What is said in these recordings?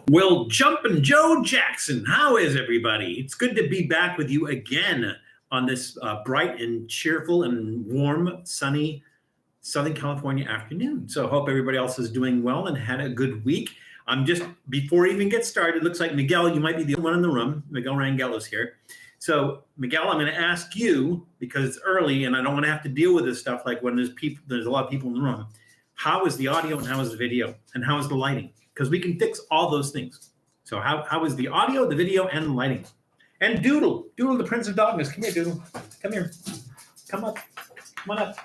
Well, Jumpin' Joe Jackson, how is everybody? It's good to be back with you again on this bright and cheerful and warm, sunny Southern California afternoon. So hope everybody else is doing well and had a good week. Before we even get started, looks like Miguel, you might be the only one in the room. Miguel Rangel is here. So Miguel, I'm going to ask you, because it's early and I don't want to have to deal with this stuff like when there's a lot of people in the room. How is the audio and how is the video and how is the lighting? Because we can fix all those things. So how is the audio, the video, and the lighting? And Doodle, the Prince of Darkness. Come here, Doodle. Come here. Come up. Come on up.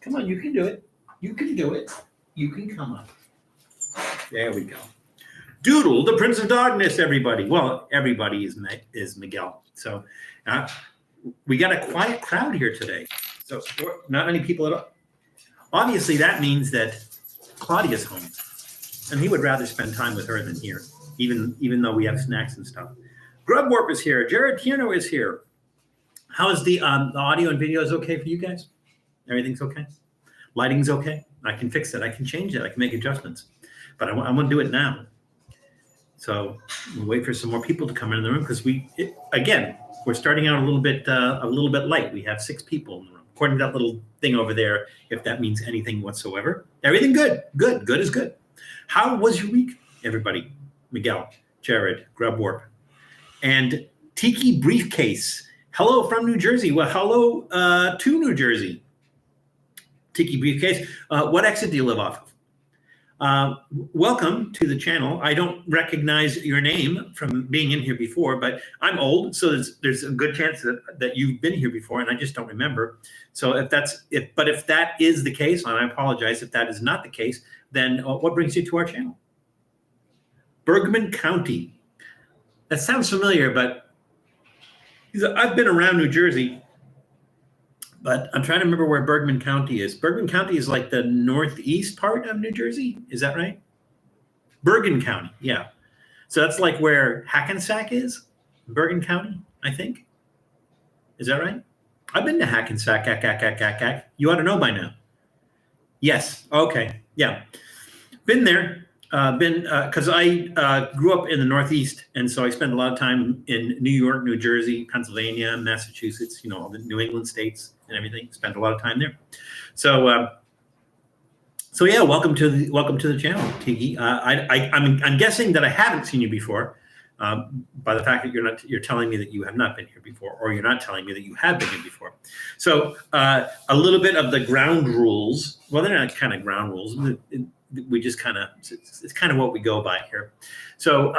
Come on, you can do it. You can do it. You can come up. There we go. Doodle, the Prince of Darkness, everybody. Well, everybody is Miguel. So we got a quiet crowd here today. So not many people at all. Obviously, that means that Claudia's home. And he would rather spend time with her than here, even though we have snacks and stuff. Grub Warp is here. Jared Tierno is here. How is the audio and video is okay for you guys? Everything's okay? Lighting's okay? I can fix it. I can change it. I can make adjustments. But I want to do it now. So we'll wait for some more people to come in the room because we're starting out a little bit late. We have 6 people in the room. According to that little thing over there, if that means anything whatsoever. Everything good. Good is good. How was your week, everybody? Miguel, Jared, Grub Warp, and Tiki Briefcase. Hello from New Jersey. Well, hello to New Jersey. Tiki Briefcase. What exit do you live off of? Welcome to the channel. I don't recognize your name from being in here before, but I'm old, so there's a good chance that you've been here before, and I just don't remember. So if that is the case, and I apologize if that is not the case, then what brings you to our channel? Bergman County. That sounds familiar, but I've been around New Jersey, but I'm trying to remember where Bergman County is. Bergman County is like the northeast part of New Jersey. Is that right? Bergen County, yeah. So that's like where Hackensack is, Bergen County, I think. Is that right? I've been to Hackensack. You ought to know by now. Yes. Okay. Yeah. Been there. Because I grew up in the Northeast, and so I spent a lot of time in New York, New Jersey, Pennsylvania, Massachusetts, all the New England states and everything. Spent a lot of time there. So yeah, welcome to the channel, Tiki. I'm guessing that I haven't seen you before, by the fact that you're telling me that you have not been here before, or you're not telling me that you have been here before. So a little bit of the ground rules. Well, they're not kind of ground rules. We just it's kind of what we go by here. So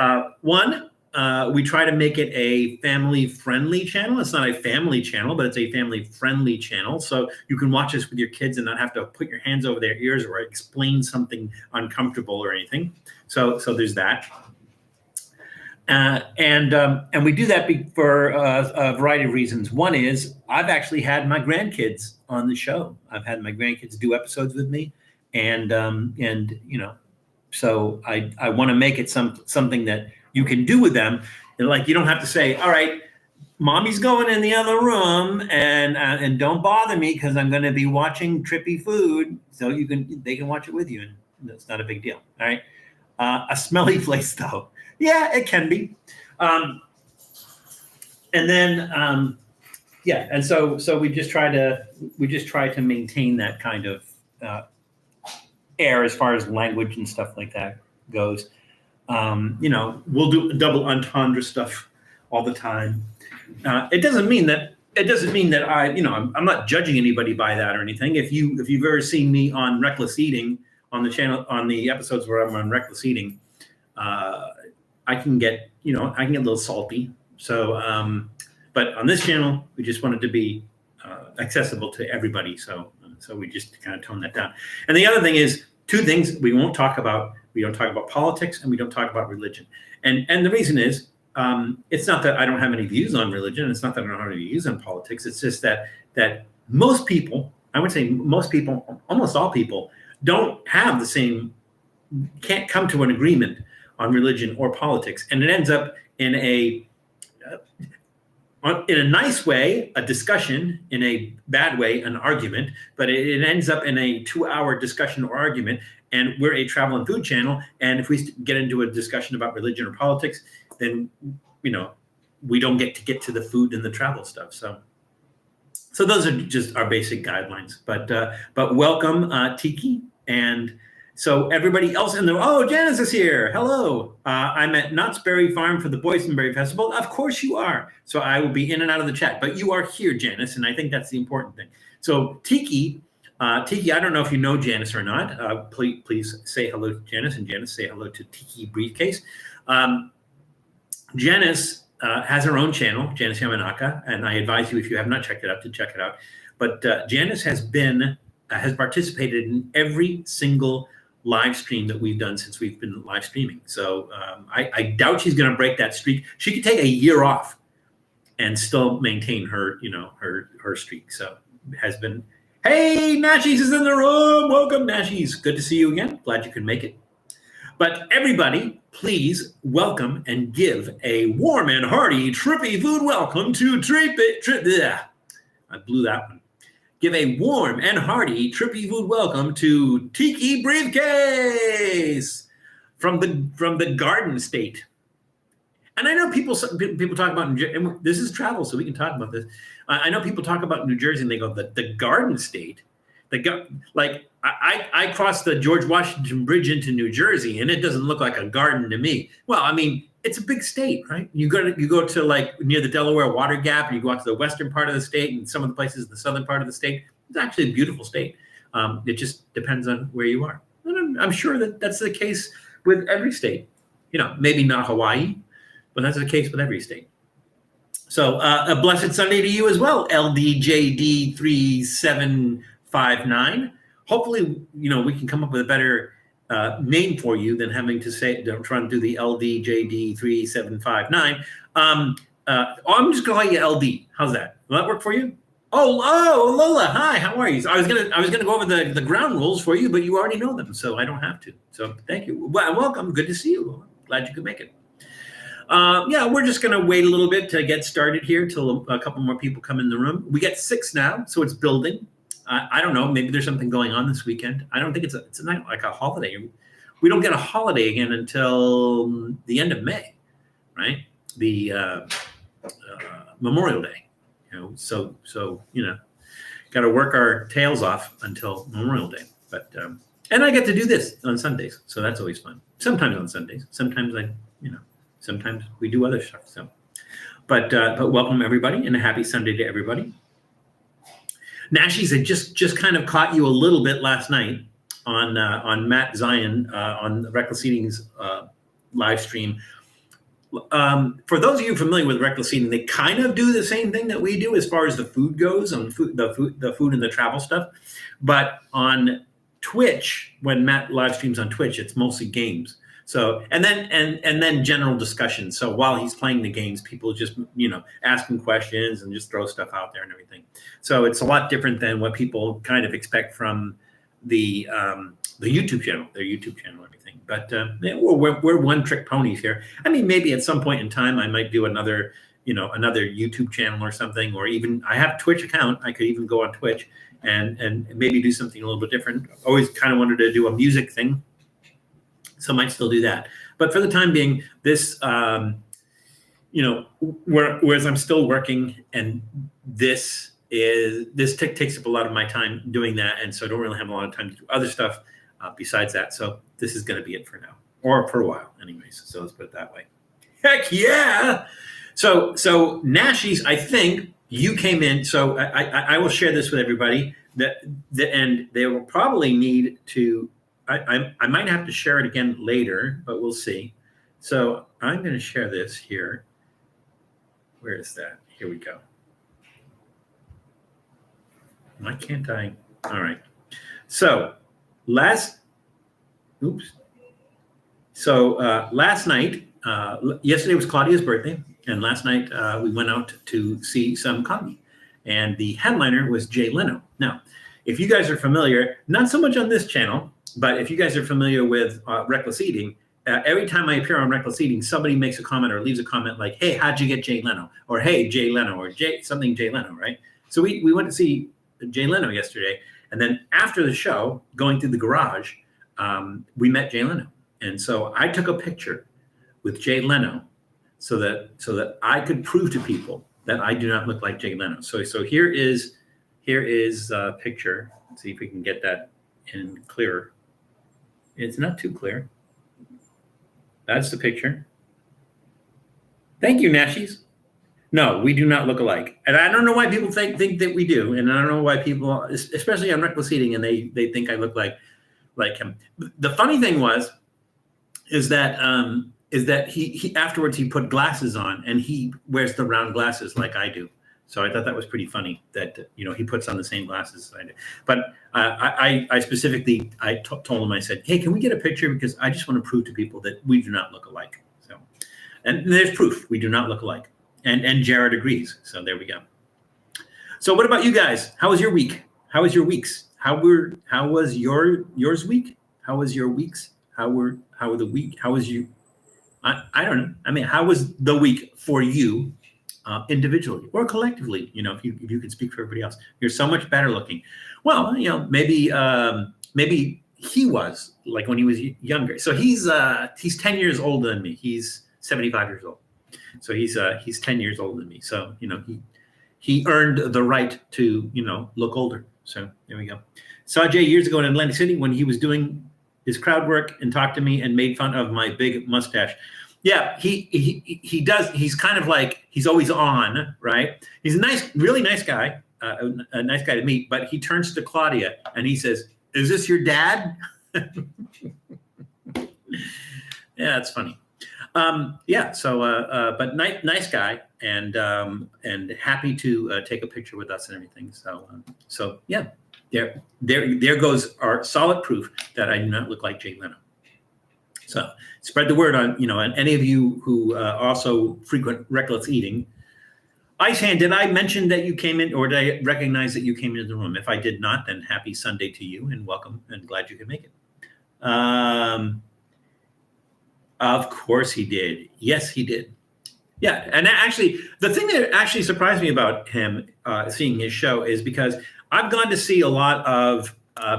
we try to make it a family-friendly channel. It's not a family channel, but it's a family-friendly channel. So you can watch this with your kids and not have to put your hands over their ears or explain something uncomfortable or anything. So there's that. And we do that for a variety of reasons. One is I've actually had my grandkids on the show. I've had my grandkids do episodes with me. And so I want to make it something that you can do with them. And like, you don't have to say, all right, mommy's going in the other room and don't bother me because I'm going to be watching Trippy Food. So they can watch it with you. And that's not a big deal. All right. A smelly place though. Yeah, it can be. And then, and so we just try to maintain that kind of, air as far as language and stuff like that goes. We'll do double entendre stuff all the time. It doesn't mean that I'm not judging anybody by that or anything. If you've ever seen me on Reckless Eating on the channel, on the episodes where I'm on Reckless Eating, I can get a little salty. So, but on this channel, we just wanted to be accessible to everybody. So we just kind of tone that down. And the other thing is 2 things we don't talk about politics and we don't talk about religion. And the reason is, it's not that I don't have any views on religion. It's not that I don't have any views on politics. It's just that most people, I would say most people, almost all people, don't have can't come to an agreement on religion or politics. And it ends up in a nice way, a discussion; in a bad way, an argument. But it ends up in a 2-hour discussion or argument, and we're a travel and food channel. And if we get into a discussion about religion or politics, then we don't get to the food and the travel stuff. So those are just our basic guidelines. But welcome, Tiki, and so everybody else in the Janice is here. Hello, I'm at Knott's Berry Farm for the Boysenberry Festival. Of course you are. So I will be in and out of the chat, but you are here, Janice, and I think that's the important thing. So Tiki, I don't know if you know Janice or not. Please say hello to Janice, and Janice say hello to Tiki Briefcase. Janice has her own channel, Janice Yamanaka, and I advise you, if you have not checked it out, to check it out. But Janice has participated in every single live stream that we've done since we've been live streaming. So I doubt she's going to break that streak. She could take a year off and still maintain her streak. So has been. Hey, Nashies is in the room. Welcome, Nashies. Good to see you again. Glad you could make it. But everybody, please welcome and give a warm and hearty Trippy Food welcome to I blew that one. Give a warm and hearty Trippy Food welcome to Tiki Briefcase from the Garden State. And I know people talk about, and this is travel, so we can talk about this. I know people talk about New Jersey and they go, the Garden State. I crossed the George Washington Bridge into New Jersey, and it doesn't look like a garden to me. Well, I mean, it's a big state, right? You go to like near the Delaware Water Gap, and you go out to the western part of the state, and some of the places in the southern part of the state. It's actually a beautiful state. It just depends on where you are. And I'm sure that's the case with every state. Maybe not Hawaii, but that's the case with every state. So a blessed Sunday to you as well, LDJD3759. Hopefully, we can come up with a better name for you than having to trying to do the LDJD3759. I'm just going to call you LD. How's that? Will that work for you? Oh, Lola, hi, how are you? So I was gonna go over the ground rules for you, but you already know them, so I don't have to. So thank you. Well, welcome. Good to see you, Lola. Glad you could make it. We're just going to wait a little bit to get started here till a couple more people come in the room. We get 6 now, so it's building. I don't know. Maybe there's something going on this weekend. I don't think it's not like a holiday. We don't get a holiday again until the end of May, right? The Memorial Day. So got to work our tails off until Memorial Day. But and I get to do this on Sundays, so that's always fun. Sometimes on Sundays. Sometimes Sometimes we do other stuff. So, but welcome everybody, and a happy Sunday to everybody. Nashies, I just kind of caught you a little bit last night on Matt Zion on the Reckless Eating's live stream. For those of you familiar with Reckless Eating, they kind of do the same thing that we do as far as the food goes, on the food and the travel stuff. But on Twitch, when Matt live streams on Twitch, it's mostly games. So and then general discussion. So while he's playing the games, people just ask him questions and just throw stuff out there and everything. So it's a lot different than what people kind of expect from the YouTube channel, their YouTube channel, and everything. But we're one trick ponies here. I mean, maybe at some point in time I might do another YouTube channel or something, or even I have a Twitch account. I could even go on Twitch and maybe do something a little bit different. Always kind of wanted to do a music thing. So I might still do that. But for the time being, this, whereas I'm still working, and this takes up a lot of my time doing that. And so I don't really have a lot of time to do other stuff besides that. So this is going to be it for now, or for a while anyways. So let's put it that way. Heck yeah. So Nashies, I think you came in. So I will share this with everybody and they will probably need to, I might have to share it again later, but we'll see. So I'm going to share this here. Where is that? Here we go. Why can't I? All right. So last night, yesterday was Claudia's birthday, and last night we went out to see some comedy, and the headliner was Jay Leno. Now, if you guys are familiar, not so much on this channel, but if you guys are familiar with Reckless Eating, every time I appear on Reckless Eating, somebody makes a comment or leaves a comment like, "Hey, how'd you get Jay Leno?" or "Hey, Jay Leno," or Jay Leno, right? So we went to see Jay Leno yesterday, and then after the show, going through the garage, we met Jay Leno. And so I took a picture with Jay Leno so that I could prove to people that I do not look like Jay Leno. So here is a picture. Let's see if we can get that in clearer. It's not too clear. That's the picture. Thank you, Nashies. No, we do not look alike. And I don't know why people think that we do. And I don't know why people, especially on Reckless Eating, and they think I look like him. The funny thing is that he afterwards he put glasses on, and he wears the round glasses like I do. So I thought that was pretty funny that he puts on the same glasses as I do. But I specifically told him, I said, hey, can we get a picture, because I just want to prove to people that we do not look alike. So, and there's proof we do not look alike, and Jared agrees. So there we go. So what about you guys? How was your week? How was your weeks? How was yours week? How was your weeks? How were the week? How was you? I don't know. I mean, how was the week for you? Individually or collectively, if you could speak for everybody else, you're so much better looking. Well, maybe he was like when he was younger. So he's 10 years older than me. He's 75 years old. So he's 10 years older than me. So he earned the right to look older. So there we go. Saw Jay years ago in Atlantic City when he was doing his crowd work and talked to me and made fun of my big mustache. Yeah, he does. He's kind of like, he's always on, right? He's a really nice guy, a nice guy to meet, but he turns to Claudia and he says, is this your dad? Yeah, that's funny. But nice guy and happy to take a picture with us and everything. So yeah, there goes our solid proof that I do not look like Jay Leno. So spread the word on any of you who also frequent Reckless Eating. Ice Hand, did I mention that you came in, or did I recognize that you came into the room? If I did not, then happy Sunday to you and welcome, and glad you could make it. Of course he did. Yes, he did. Yeah, and actually, the thing that actually surprised me about him seeing his show is because I've gone to see a lot of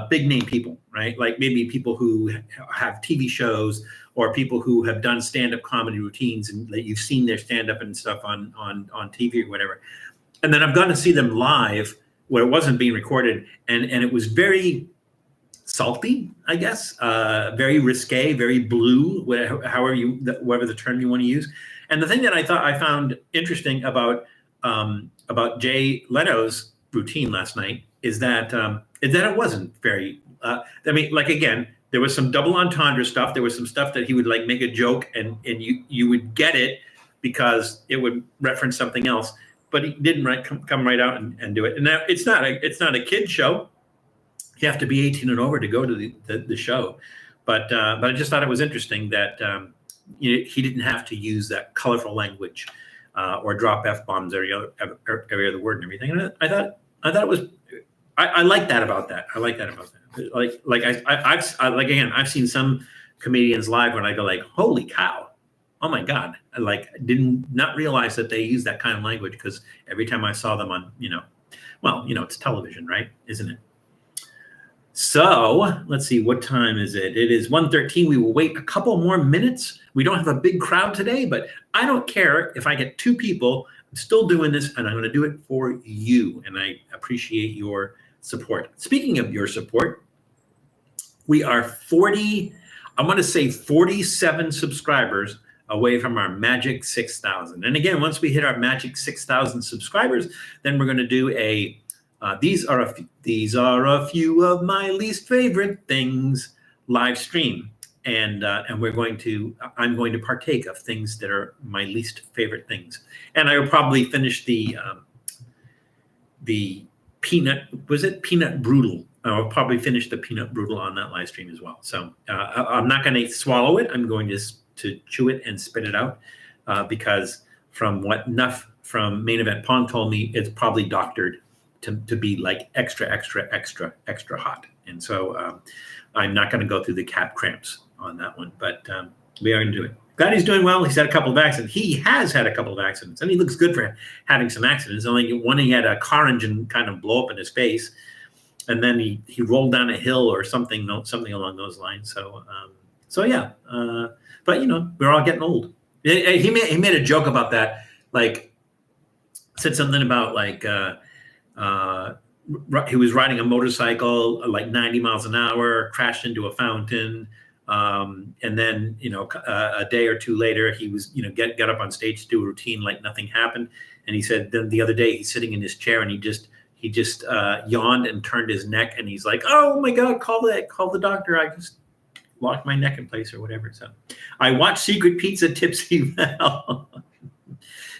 big name people, right? Like maybe people who have TV shows or people who have done stand-up comedy routines and that you've seen their stand-up and stuff on TV or whatever. And then I've gone to see them live where it wasn't being recorded, and it was very salty, I guess, very risque, very blue, whatever the term you want to use. And the thing that I found interesting about Jay Leno's routine last night is that it wasn't very. Again, there was some double entendre stuff. There was some stuff that he would like make a joke, and you would get it because it would reference something else. But he didn't come right out and do it. And now it's not a kid show. You have to be 18 and over to go to the show. But I just thought it was interesting that he didn't have to use that colorful language or drop F-bombs every other word and everything. And I thought it was. I like that about that. I like that about that. I've seen some comedians live when I go like, holy cow, oh my God. I did not realize that they use that kind of language, because every time I saw them on, it's television, right? Isn't it? So let's see, what time is it? It is 1:13. We will wait a couple more minutes. We don't have a big crowd today, but I don't care if I get 2 people. I'm still doing this, and I'm going to do it for you. And I appreciate your support. Speaking of your support, we are 47 subscribers away from our magic 6,000. And again, once we hit our magic 6,000 subscribers, then we're going to do these are a few of my least favorite things live stream. And I'm going to partake of things that are my least favorite things. And I will probably finish the peanut brutal. I'll probably finish the peanut brutal on that live stream as well. So I'm not going to swallow it. I'm going to chew it and spit it out because from what Nuff from Main Event Pong told me, it's probably doctored to be like extra hot. And so I'm not going to go through the cap cramps on that one, but we are going to do it. Glad he's doing well. He's had a couple of accidents. He has had a couple of accidents, and he looks good for having some accidents. Only one, he had a car engine kind of blow up in his face, and then he rolled down a hill or something along those lines. So yeah, but we're all getting old. He made a joke about that, like said something about like he was riding a motorcycle like 90 miles an hour, crashed into a fountain. And then, a day or two later, he was, got up on stage to do a routine like nothing happened. And he said, then the other day he's sitting in his chair and he just yawned and turned his neck. And he's like, oh my God, call the doctor. I just locked my neck in place or whatever. So I watched Secret Pizza Tipsy Val.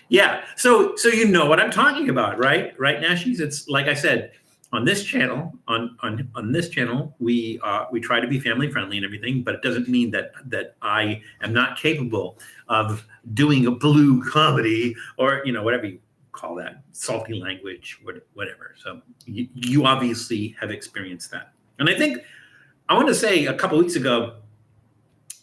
Yeah. So you know what I'm talking about, right? Right, Nashies? It's like I said, on this channel, on this channel, we try to be family friendly and everything, but it doesn't mean that I am not capable of doing a blue comedy or whatever you call that, salty language, whatever. So you obviously have experienced that, and I think I want to say a couple weeks ago,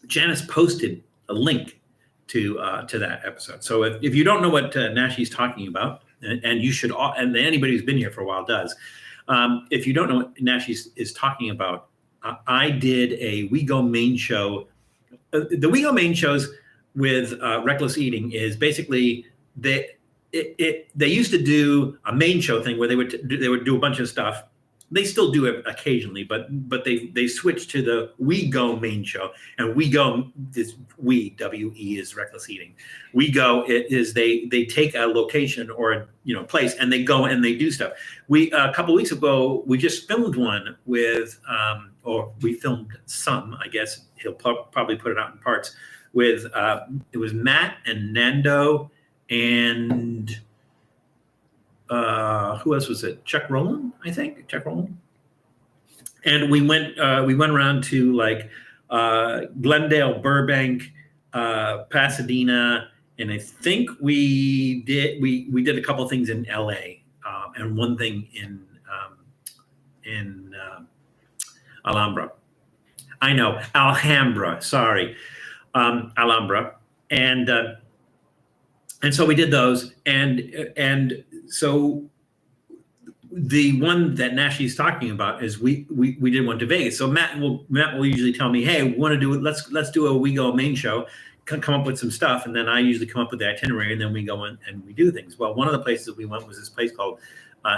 Janice posted a link to that episode. So if you don't know what Nashi's talking about, and you should, and anybody who's been here for a while does. If you don't know what Nash is talking about, I did a We Go main show. The We Go main shows with Reckless Eating is basically they used to do a main show thing where they would do a bunch of stuff. They still do it occasionally, but they switched to the We Go main show, and We Go is WE is Reckless Eating. We Go is they take a location or place and they go and they do stuff. We a couple of weeks ago we just filmed one with or we filmed some. I guess he'll probably put it out in parts with it was Matt and Nando and. Who else was it? Chuck Rowland, I think. Chuck Rowland. And we went around to like Glendale, Burbank, Pasadena, and I think we did a couple of things in LA and one thing in Alhambra. I know, Alhambra. Sorry, Alhambra, and so we did those, and so the one that Nashi's talking about is we did one to Vegas. So Matt will usually tell me, hey, we want to do it. Let's do a We Go main show, come up with some stuff, and then I usually come up with the itinerary, and then we go in and we do things. Well, one of the places we went was this place called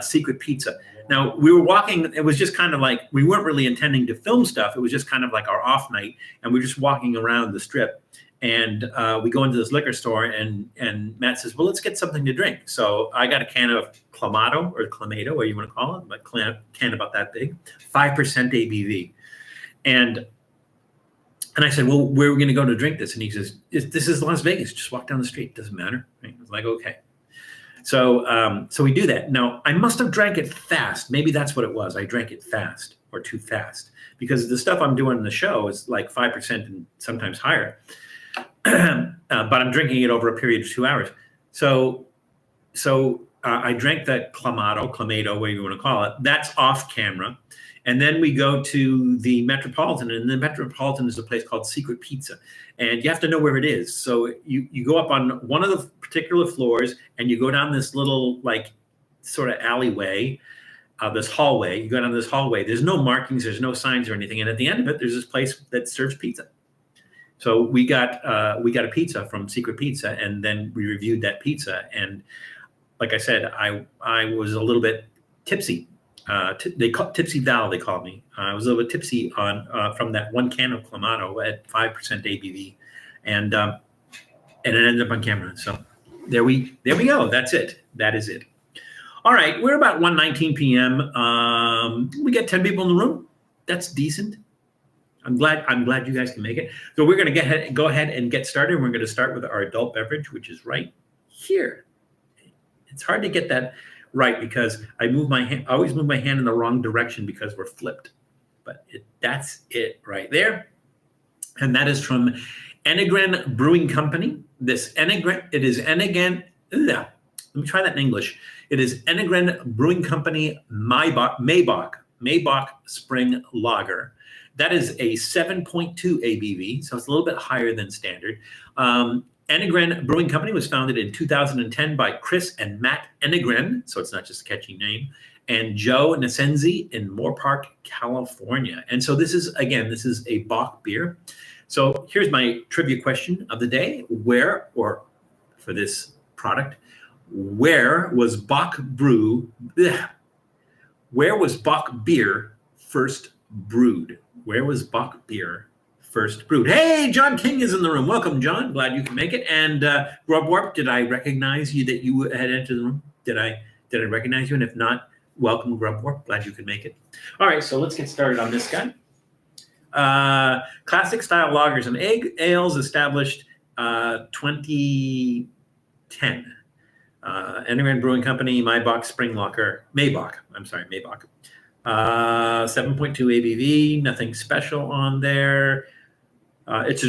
Secret Pizza. Now we were walking. It was just kind of like we weren't really intending to film stuff. It was just kind of like our off night, and we were just walking around the strip. And we go into this liquor store, and Matt says, well, let's get something to drink. So I got a can of Clamato, or Clamato, whatever you want to call it, but can about that big, 5% ABV. And I said, well, where are we going to go to drink this? And he says, this is Las Vegas. Just walk down the street. Doesn't matter. Right? I was like, okay. So we do that. Now, I must have drank it fast. Maybe that's what it was. I drank it fast or too fast, because the stuff I'm doing in the show is like 5% and sometimes higher. But I'm drinking it over a period of 2 hours. So I drank that Clamato, whatever you want to call it. That's off camera. And then we go to the Metropolitan, and the Metropolitan is a place called Secret Pizza. And you have to know where it is. So you go up on one of the particular floors, and you go down this little like sort of alleyway, this hallway. You go down this hallway. There's no markings. There's no signs or anything. And at the end of it, there's this place that serves pizza. So we got a pizza from Secret Pizza, and then we reviewed that pizza. And like I said, I was a little bit tipsy. They call Tipsy Val. They called me. I was a little bit tipsy from that one can of Clamato at 5% ABV, and it ended up on camera. So there we go. That's it. That is it. All right, we're about 1:19 p.m. We get 10 people in the room. That's decent. I'm glad you guys can make it. So we're going to go ahead and get started. We're going to start with our adult beverage, which is right here. It's hard to get that right because I always move my hand in the wrong direction because we're flipped. But that's it right there. And that is from Enegren Brewing Company. Let me try that in English. It is Enegren Brewing Company Maibock Spring Lager. That is a 7.2 ABV, so it's a little bit higher than standard. Enegren Brewing Company was founded in 2010 by Chris and Matt Enegren, so it's not just a catchy name, and Joe Nasenzi in Moore Park, California. And so this is a Bock beer. So here's my trivia question of the day. For this product, where was Bock beer first brewed? Where was Bock beer first brewed? Hey, John King is in the room. Welcome, John. Glad you can make it. And Grub Warp, did I recognize you that you had entered the room? Did I recognize you? And if not, welcome, Grub Warp. Glad you could make it. All right, so let's get started on this guy. Classic style lagers and ales established 2010. Enegren Brewing Company, Maibock Spring Lager, Maibock. 7.2 ABV, nothing special on there. It's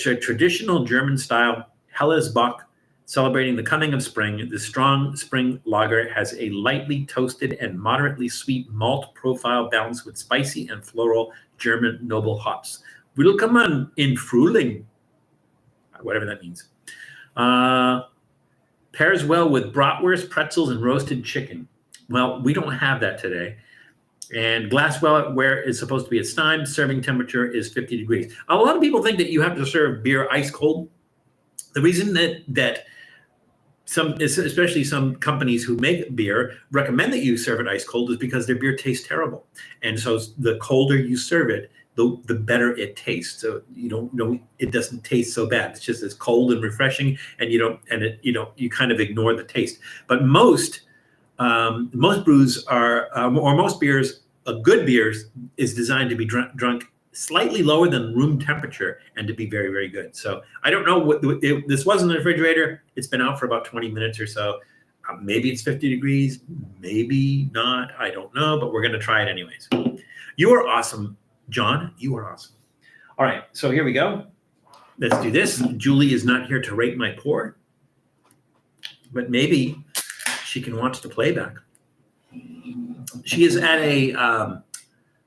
a traditional German style Helles Bock celebrating the coming of spring. The strong spring lager has a lightly toasted and moderately sweet malt profile balanced with spicy and floral German noble hops. Willkommen in Frühling, whatever that means. Pairs well with bratwurst, pretzels, and roasted chicken. Well, we don't have that today. And glassware is supposed to be at Stein. Serving temperature is 50 degrees. A lot of people think that you have to serve beer ice cold. The reason that especially some companies who make beer recommend that you serve it ice cold is because their beer tastes terrible. And so the colder you serve it, the better it tastes. So it doesn't taste so bad. It's just as cold and refreshing, and you kind of ignore the taste. But most brews most beers, good beers, is designed to be drunk slightly lower than room temperature and to be very, very good. So I don't know this was in the refrigerator. It's been out for about 20 minutes or so. Maybe it's 50 degrees, maybe not. I don't know, but we're going to try it anyways. You are awesome, John. You are awesome. All right, so here we go. Let's do this. Julie is not here to rate my pour, but maybe she can watch the playback. She is at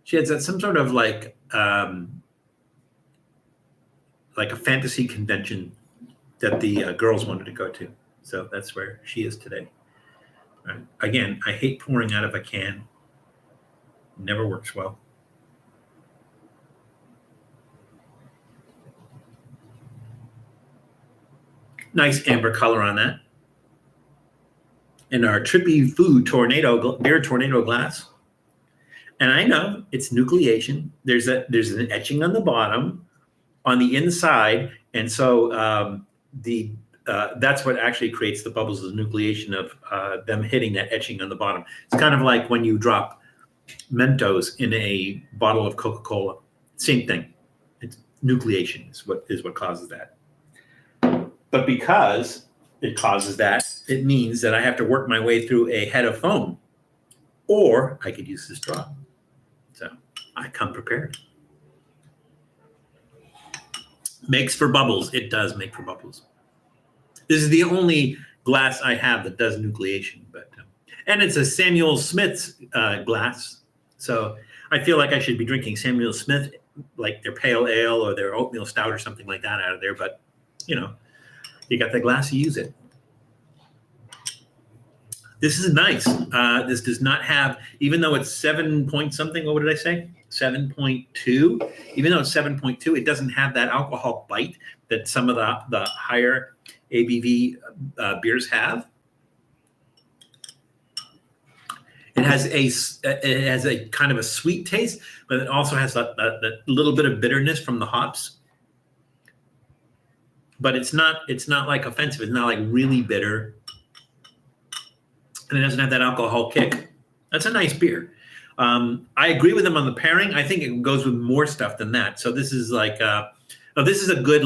she has at some sort of like a fantasy convention that the girls wanted to go to. So that's where she is today. Right. Again, I hate pouring out of a can. Never works well. Nice amber color on that. In our Trippy Food beer tornado glass. And I know it's nucleation. There's an etching on the bottom, on the inside, and so that's what actually creates the bubbles, is nucleation of them hitting that etching on the bottom. It's kind of like when you drop Mentos in a bottle of Coca-Cola. Same thing. It's nucleation is what causes that. But because it causes that, it means that I have to work my way through a head of foam, or I could use the straw. So I come prepared. Makes for bubbles. It does make for bubbles. This is the only glass I have that does nucleation, and it's a Samuel Smith's glass. So I feel like I should be drinking Samuel Smith, like their pale ale or their oatmeal stout or something like that out of there. But you got the glass, you use it. This is nice. This does not have, even though it's 7 point something, what did I say? 7.2. Even though it's 7.2, it doesn't have that alcohol bite that some of the higher ABV beers have. It has a kind of a sweet taste, but it also has that little bit of bitterness from the hops. But it's not like offensive. It's not like really bitter. And it doesn't have that alcohol kick. That's a nice beer. I agree with them on the pairing. I think it goes with more stuff than that. So this is like, this is a good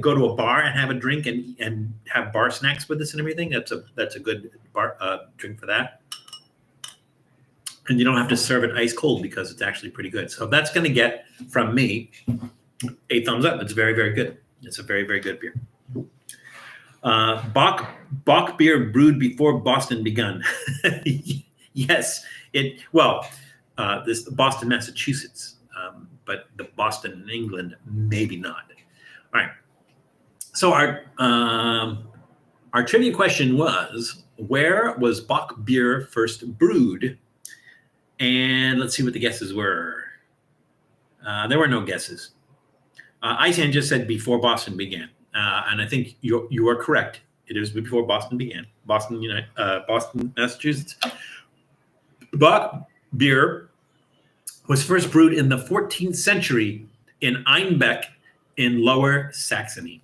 go to a bar and have a drink and have bar snacks with this and everything. That's a good bar drink for that. And you don't have to serve it ice cold because it's actually pretty good. So that's going to get from me a thumbs up. It's very, very good. It's a very, very good beer. Bock beer brewed before Boston begun. Yes, this Boston, Massachusetts, but the Boston in England, maybe not. All right. So our trivia question was, Where was Bock beer first brewed? And let's see what the guesses were. There were no guesses. Isan just said before Boston began. And I think you are correct. It is before Boston began. Boston, Massachusetts. Bock beer was first brewed in the 14th century in Einbeck in Lower Saxony.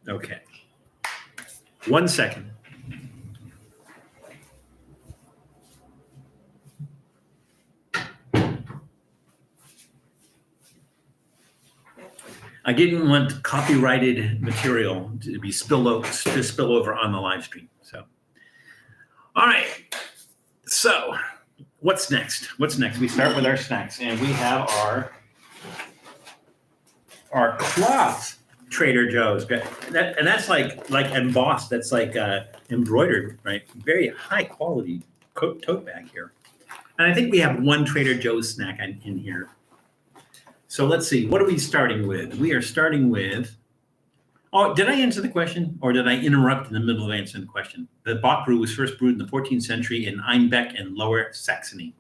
Okay. 1 second. I didn't want copyrighted material to be spill over on the live stream. So, all right. So, what's next? We start with our snacks, and we have our cloth Trader Joe's, and that's like embossed. That's like embroidered, right? Very high quality tote bag here. And I think we have one Trader Joe's snack in here. So let's see. What are we starting with? We are starting with. Oh, did I answer the question, or did I interrupt in the middle of answering the question? The Bock brew was first brewed in the 14th century in Einbeck in Lower Saxony.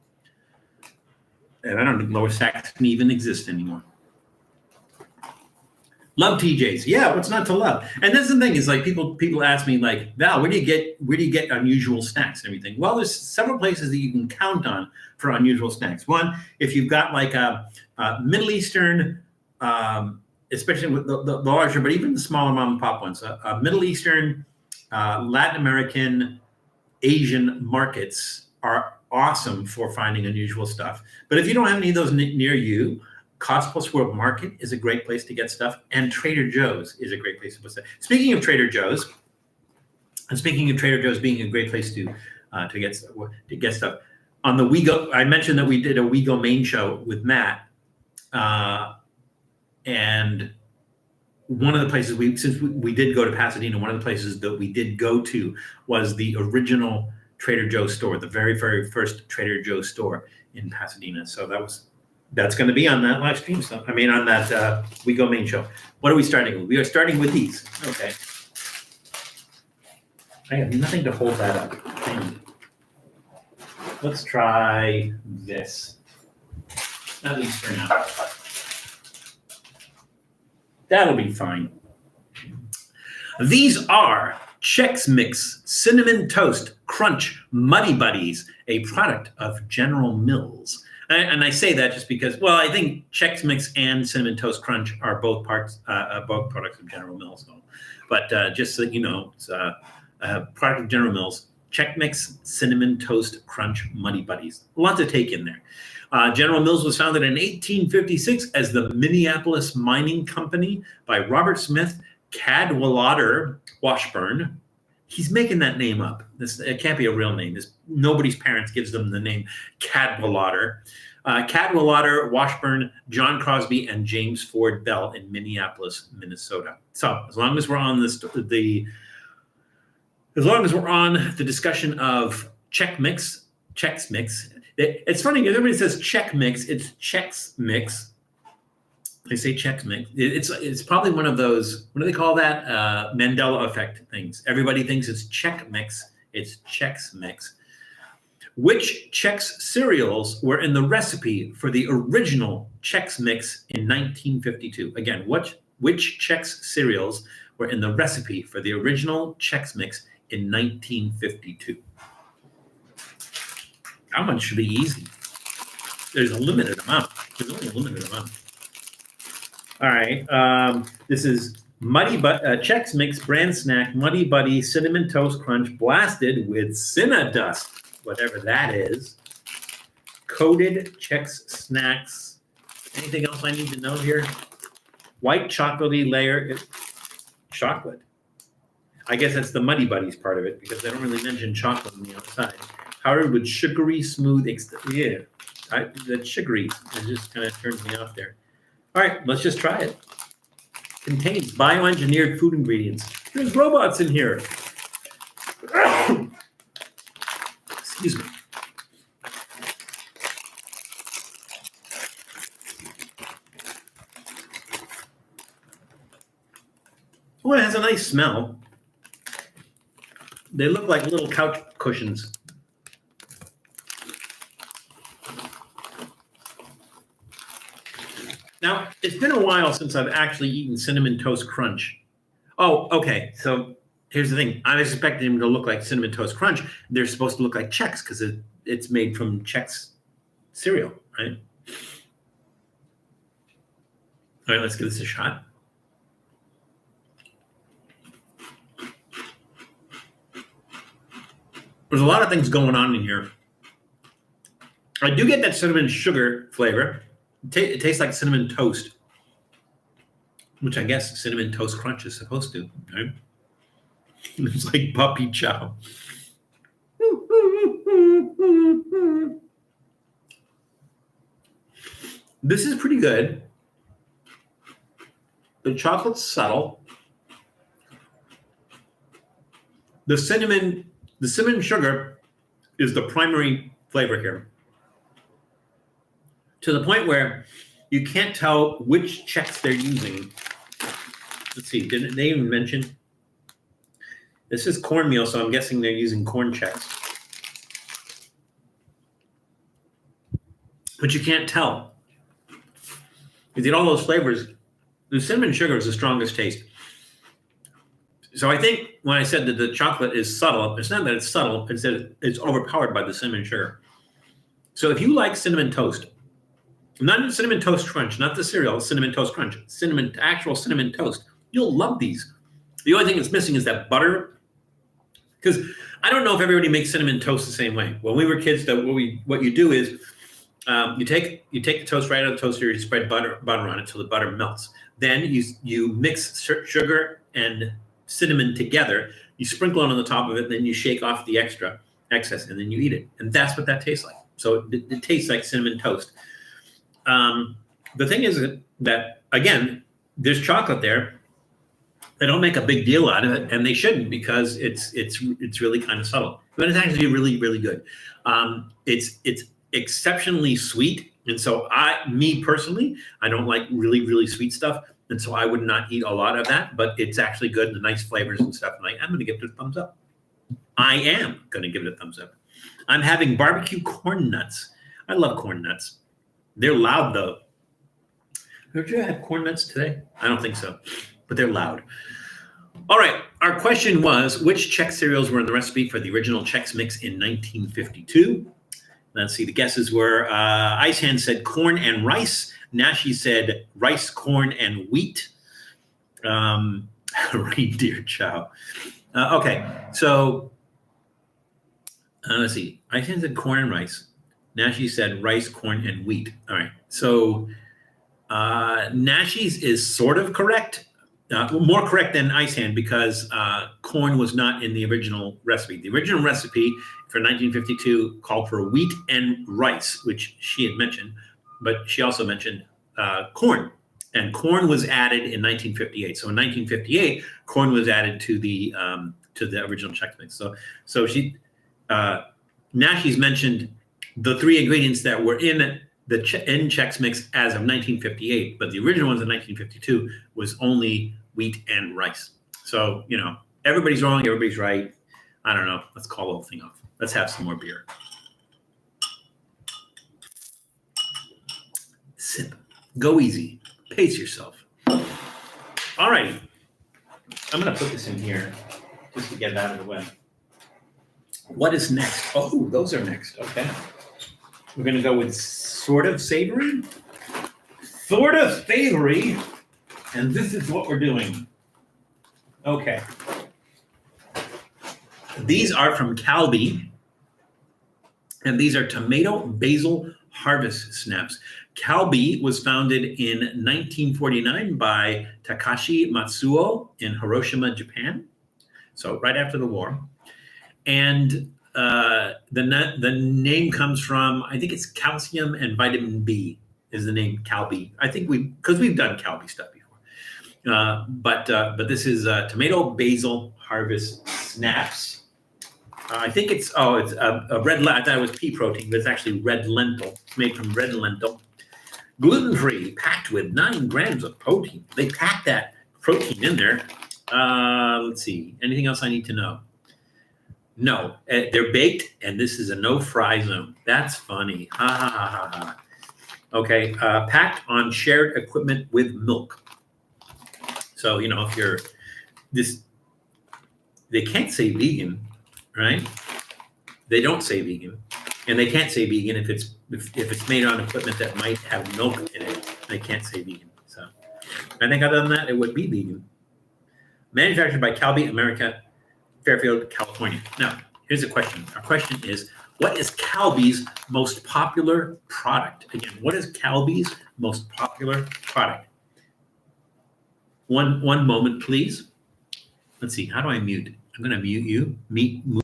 And I don't think Lower Saxony even exists anymore. Love TJs. Yeah, what's not to love? And that's the thing is like people ask me like, Val, where do you get unusual snacks and everything? Well, there's several places that you can count on for unusual snacks. One, if you've got like a Middle Eastern, especially with the larger, but even the smaller mom and pop ones, Middle Eastern, Latin American, Asian markets are awesome for finding unusual stuff. But if you don't have any of those near you, Cost Plus World Market is a great place to get stuff, and Trader Joe's is a great place to put stuff. Speaking of Trader Joe's, and speaking of Trader Joe's being a great place to get stuff, on the WeGo, I mentioned that we did a WeGo main show with Matt, and one of the places since we did go to Pasadena, one of the places that we did go to was the original Trader Joe's store, the very, very first Trader Joe's store in Pasadena. So that's going to be on that live stream stuff. I mean, on that WeGo main show. What are we starting with? We are starting with these. Okay. I have nothing to hold that up. Let's try this. At least for now. That'll be fine. These are Chex Mix Cinnamon Toast Crunch Muddy Buddies, a product of General Mills. And I say that just because, well, I think Chex Mix and Cinnamon Toast Crunch are both products of General Mills. But just so you know, it's a product of General Mills. Chex Mix Cinnamon Toast Crunch Muddy Buddies. A lot to take in there. General Mills was founded in 1856 as the Minneapolis Mining Company by Robert Smith Cadwallader Washburn. He's making that name up. It can't be a real name. Nobody's parents gives them the name Cadwallader. Cadwallader, Washburn, John Crosby, and James Ford Bell in Minneapolis, Minnesota. So as long as we're on the discussion of Chex Mix, it's funny. Everybody says Chex Mix. It's Chex Mix. They say Chex Mix. It's probably one of those, what do they call that? Mandela effect things. Everybody thinks it's Chex Mix. It's Chex Mix. Which Chex cereals were in the recipe for the original Chex Mix in 1952? Again, which Chex cereals were in the recipe for the original Chex Mix in 1952? That one should be easy. There's a limited amount. There's only a limited amount. All right. This is Chex Mix brand snack, Muddy Buddy Cinnamon Toast Crunch blasted with Cinnadust, whatever that is. Coated Chex snacks. Anything else I need to know here? White chocolatey layer. Chocolate. I guess that's the Muddy Buddies part of it because they don't really mention chocolate on the outside. Powdered with sugary smooth. That sugary. It just kind of turns me off there. All right, let's just try it. Contains bioengineered food ingredients. There's robots in here. Excuse me. Oh, it has a nice smell. They look like little couch cushions. Now, it's been a while since I've actually eaten Cinnamon Toast Crunch. Oh, okay. So here's the thing. I was expecting them to look like Cinnamon Toast Crunch. They're supposed to look like Chex because it's made from Chex cereal, right? All right, let's give this a shot. There's a lot of things going on in here. I do get that cinnamon sugar flavor. It tastes like cinnamon toast, which I guess Cinnamon Toast Crunch is supposed to, right? It's like puppy chow. This is pretty good. The chocolate's subtle. The cinnamon sugar is the primary flavor here, to the point where you can't tell which Chex they're using. Let's see, didn't they even mention? This is cornmeal, so I'm guessing they're using corn Chex. But you can't tell. You get all those flavors. The cinnamon sugar is the strongest taste. So I think when I said that the chocolate is subtle, it's not that it's subtle, it's that it's overpowered by the cinnamon sugar. So if you like cinnamon toast, not Cinnamon Toast Crunch, not the cereal, Cinnamon Toast Crunch, actual cinnamon toast, you'll love these. The only thing that's missing is that butter, because I don't know if everybody makes cinnamon toast the same way. When we were kids, what you do is you take the toast right out of the toaster, you spread butter on it till the butter melts. Then you mix sugar and cinnamon together, you sprinkle it on the top of it, then you shake off the excess, and then you eat it. And that's what that tastes like. So it tastes like cinnamon toast. The thing is that, again, there's chocolate there. They don't make a big deal out of it, and they shouldn't, because it's really kind of subtle. But it's actually really, really good. It's exceptionally sweet, and so me personally, I don't like really, really sweet stuff, and so I would not eat a lot of that. But it's actually good, and the nice flavors and stuff. And I'm going to give it a thumbs up. I am going to give it a thumbs up. I'm having barbecue corn nuts. I love corn nuts. They're loud, though. Did you have corn nuts today? I don't think so, but they're loud. All right. Our question was, which Chex cereals were in the recipe for the original Chex Mix in 1952? Let's see. The guesses were, Ice Hand said corn and rice. Nashi said rice, corn, and wheat. Reindeer chow. Okay. So let's see. Ice Hand said corn and rice. Nashi said rice, corn, and wheat. All right. So Nashi's is sort of correct. More correct than Ice Hand, because corn was not in the original recipe. The original recipe for 1952 called for wheat and rice, which she had mentioned, but she also mentioned corn. And corn was added in 1958. So in 1958, corn was added to the original Chex Mix. So she Nashi's mentioned the three ingredients that were in Chex Mix as of 1958, but the original ones in 1952 was only wheat and rice. So, everybody's wrong, everybody's right. I don't know. Let's call the whole thing off. Let's have some more beer. Sip. Go easy. Pace yourself. All righty. I'm going to put this in here just to get it out of the way. What is next? Oh, those are next. Okay. We're going to go with sort of savory. Sort of savory. And this is what we're doing. Okay. These are from Calbee. And these are tomato basil harvest snaps. Calbee was founded in 1949 by Takashi Matsuo in Hiroshima, Japan. So right after the war. And the name comes from, I think it's calcium and vitamin B is the name Calbee. I think because we've done Calbee stuff before. But this is tomato basil harvest snaps. I think it's a red, I thought it was pea protein, but it's actually red lentil. It's made from red lentil. Gluten-free, packed with 9 grams of protein. They pack that protein in there. Let's see. Anything else I need to know? No, they're baked, and this is a no-fry zone. That's funny. Ha ha ha ha ha. Okay, packed on shared equipment with milk. So, you know, if you're this, they can't say vegan, right? They don't say vegan, and they can't say vegan if it's made on equipment that might have milk in it. They can't say vegan. So, I think other than that, it would be vegan. Manufactured by Calbee, America, Fairfield, California. Now, here's a question. Our question is, what is Calbee's most popular product? Again, what is Calbee's most popular product? One moment, please. Let's see. How do I mute? I'm going to mute you. Mute.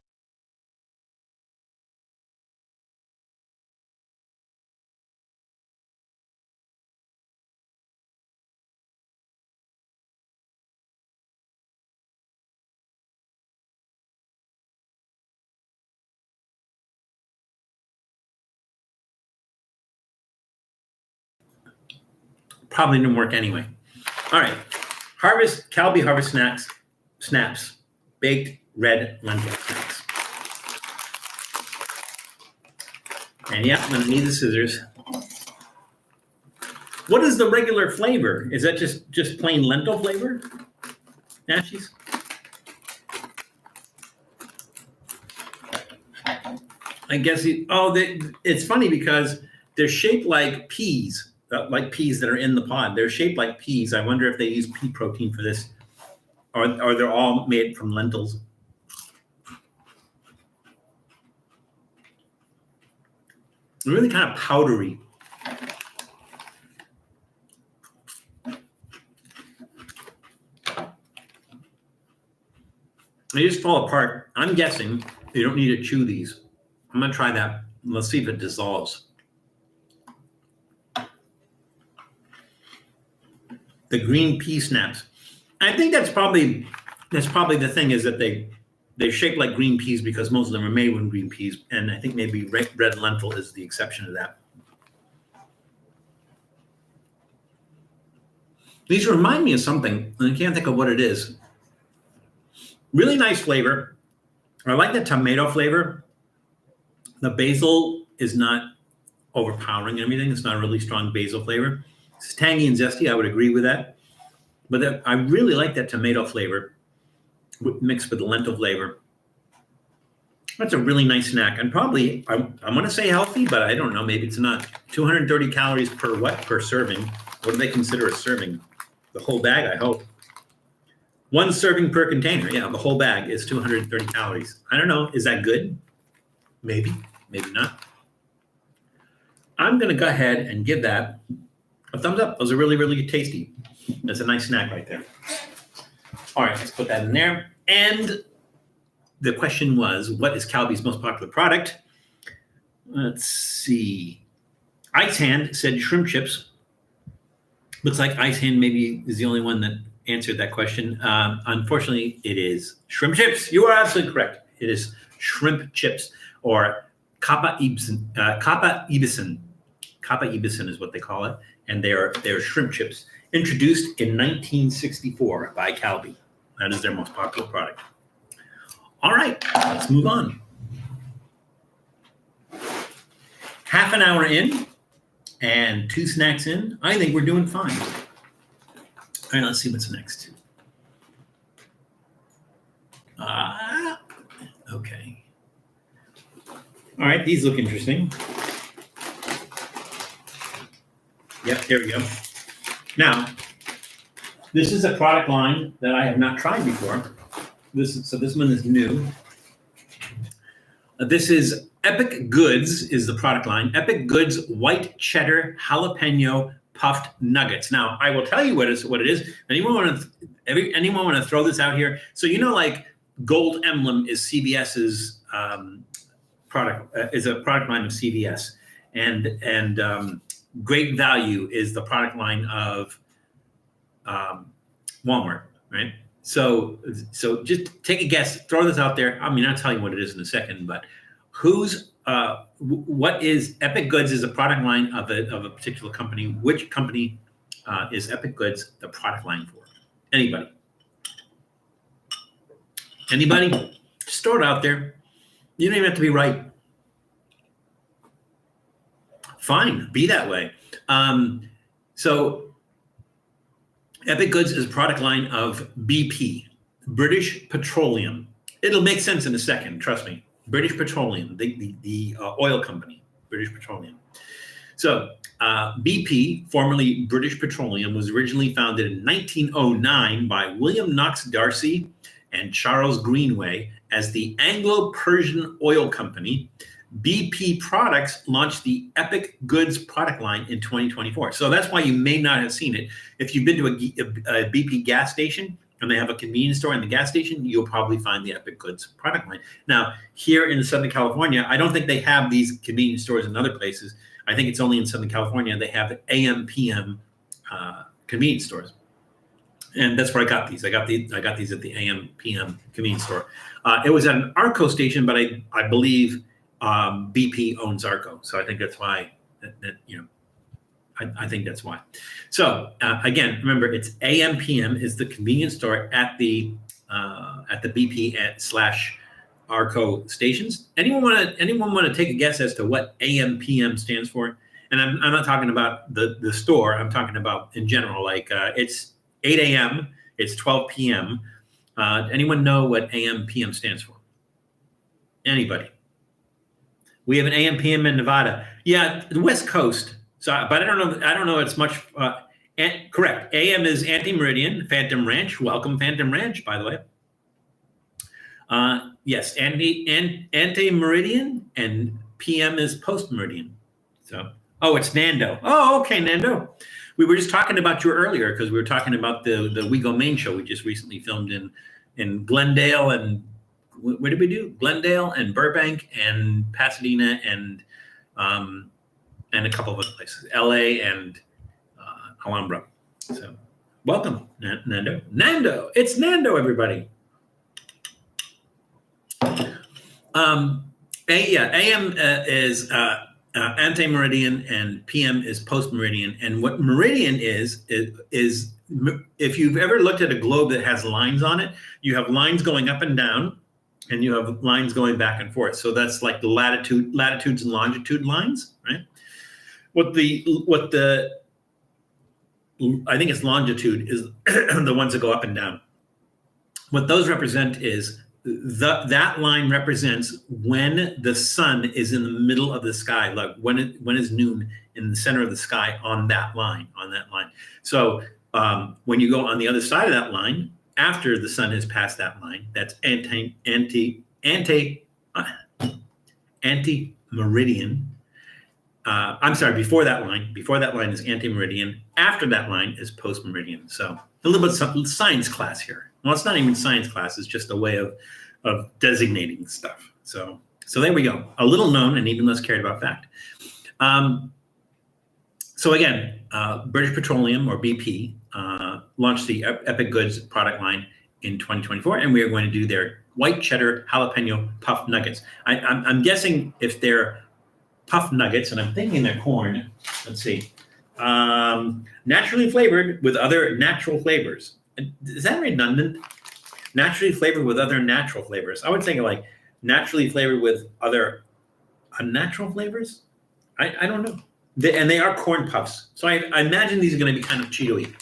Probably didn't work anyway. All right. Calbee Harvest Snaps, baked red lentil snacks. And yeah, I'm going to need the scissors. What is the regular flavor? Is that just plain lentil flavor? Nashies? I guess it's funny because they're shaped like peas that are in the pod. They're shaped like peas. I wonder if they use pea protein for this, or they're all made from lentils. They're really kind of powdery. They just fall apart. I'm guessing you don't need to chew these. I'm going to try that. Let's see if it dissolves. The green pea snaps. I think that's probably the thing, is that they're shaped like green peas because most of them are made with green peas, and I think maybe red lentil is the exception to that. These remind me of something, and I can't think of what it is. Really nice flavor. I like the tomato flavor. The basil is not overpowering everything. It's not a really strong basil flavor. It's tangy and zesty. I would agree with that. But I really like that tomato flavor mixed with the lentil flavor. That's a really nice snack. And probably, I'm going to say healthy, but I don't know. Maybe it's not. 230 calories per serving. What do they consider a serving? The whole bag, I hope. One serving per container. Yeah, the whole bag is 230 calories. I don't know. Is that good? Maybe. Maybe not. I'm going to go ahead and give that a thumbs up. Those are really, really tasty. That's a nice snack right there. All right, let's put that in there. And the question was, what is Calbee's most popular product? Let's see. Ice Hand said shrimp chips. Looks like Ice Hand maybe is the only one that answered that question. Unfortunately, it is shrimp chips. You are absolutely correct. It is shrimp chips, or Kappa Ibsen. Kappa Ibsen is what they call it, and they're shrimp chips, introduced in 1964 by Calbee. That is their most popular product. All right, let's move on. Half an hour in and 2 snacks in. I think we're doing fine. All right, let's see what's next. Okay. All right, these look interesting. Yep, there we go. Now, this is a product line that I have not tried before. So this one is new. This is Epic Goods is the product line. Epic Goods white cheddar jalapeno puffed nuggets. Now, I will tell you what it is. Anyone want to throw this out here? So like Gold Emblem is CVS's product is a product line of CVS, and Great Value is the product line of Walmart, right? So just take a guess. Throw this out there. I mean, I'll tell you what it is in a second, but what is Epic Goods is a product line of a particular company. Which company is Epic Goods the product line for? Anybody? Just throw it out there. You don't even have to be right. Fine, be that way. So Epic Goods is a product line of BP, British Petroleum. It'll make sense in a second, trust me. British Petroleum, the oil company, British Petroleum. So BP, formerly British Petroleum, was originally founded in 1909 by William Knox Darcy and Charles Greenway as the Anglo-Persian Oil Company. BP Products launched the Epic Goods product line in 2024. So that's why you may not have seen it. If you've been to a BP gas station and they have a convenience store in the gas station, you'll probably find the Epic Goods product line. Now, here in Southern California, I don't think they have these convenience stores in other places. I think it's only in Southern California they have AM, PM convenience stores. And that's where I got these. I got these at the AM, PM convenience store. It was at an Arco station, but I believe BP owns Arco, so I think that's why. I think that's why. So again, remember, it's AM PM is the convenience store at the BP / Arco stations. Anyone want to take a guess as to what AM PM stands for? And I'm not talking about the store. I'm talking about in general. Like it's 8 a.m. It's 12 p.m. Anyone know what AM PM stands for? Anybody? We have an AM PM in Nevada. Yeah, the West Coast. So, but I don't know. It's much. Correct. AM is Anti-Meridian, Phantom Ranch. Welcome, Phantom Ranch, by the way. Yes, Anti-Meridian, and PM is Post-Meridian. So, it's Nando. Oh, okay, Nando. We were just talking about you earlier because we were talking about the We Go Maine show we just recently filmed in Glendale and where did we do? Glendale and Burbank and Pasadena and a couple of other places, LA and Alhambra. So welcome, Nando. Nando, it's Nando, everybody. AM is anti-meridian and PM is post-meridian. And what meridian is if you've ever looked at a globe that has lines on it, you have lines going up and down, and you have lines going back and forth. So that's like the latitudes and longitude lines, right? What the I think it's longitude is the ones that go up and down. What those represent is that line represents when the sun is in the middle of the sky, like when is noon in the center of the sky on that line. So when you go on the other side of that line, after the sun has passed that line, that's anti-meridian. I'm sorry, before that line is anti-meridian. After that line is post-meridian. So a little bit of science class here. Well, it's not even science class. It's just a way of designating stuff. So there we go. A little known and even less cared about fact. So again, British Petroleum or BP launched the Epic Goods product line in 2024, and we are going to do their white cheddar jalapeno puff nuggets. I'm guessing if they're puff nuggets, and I'm thinking they're corn. Let's see. Naturally flavored with other natural flavors. Is that redundant? Naturally flavored with other natural flavors. I would think like naturally flavored with other unnatural flavors. I don't know. And they are corn puffs. So I imagine these are going to be kind of Cheeto-y.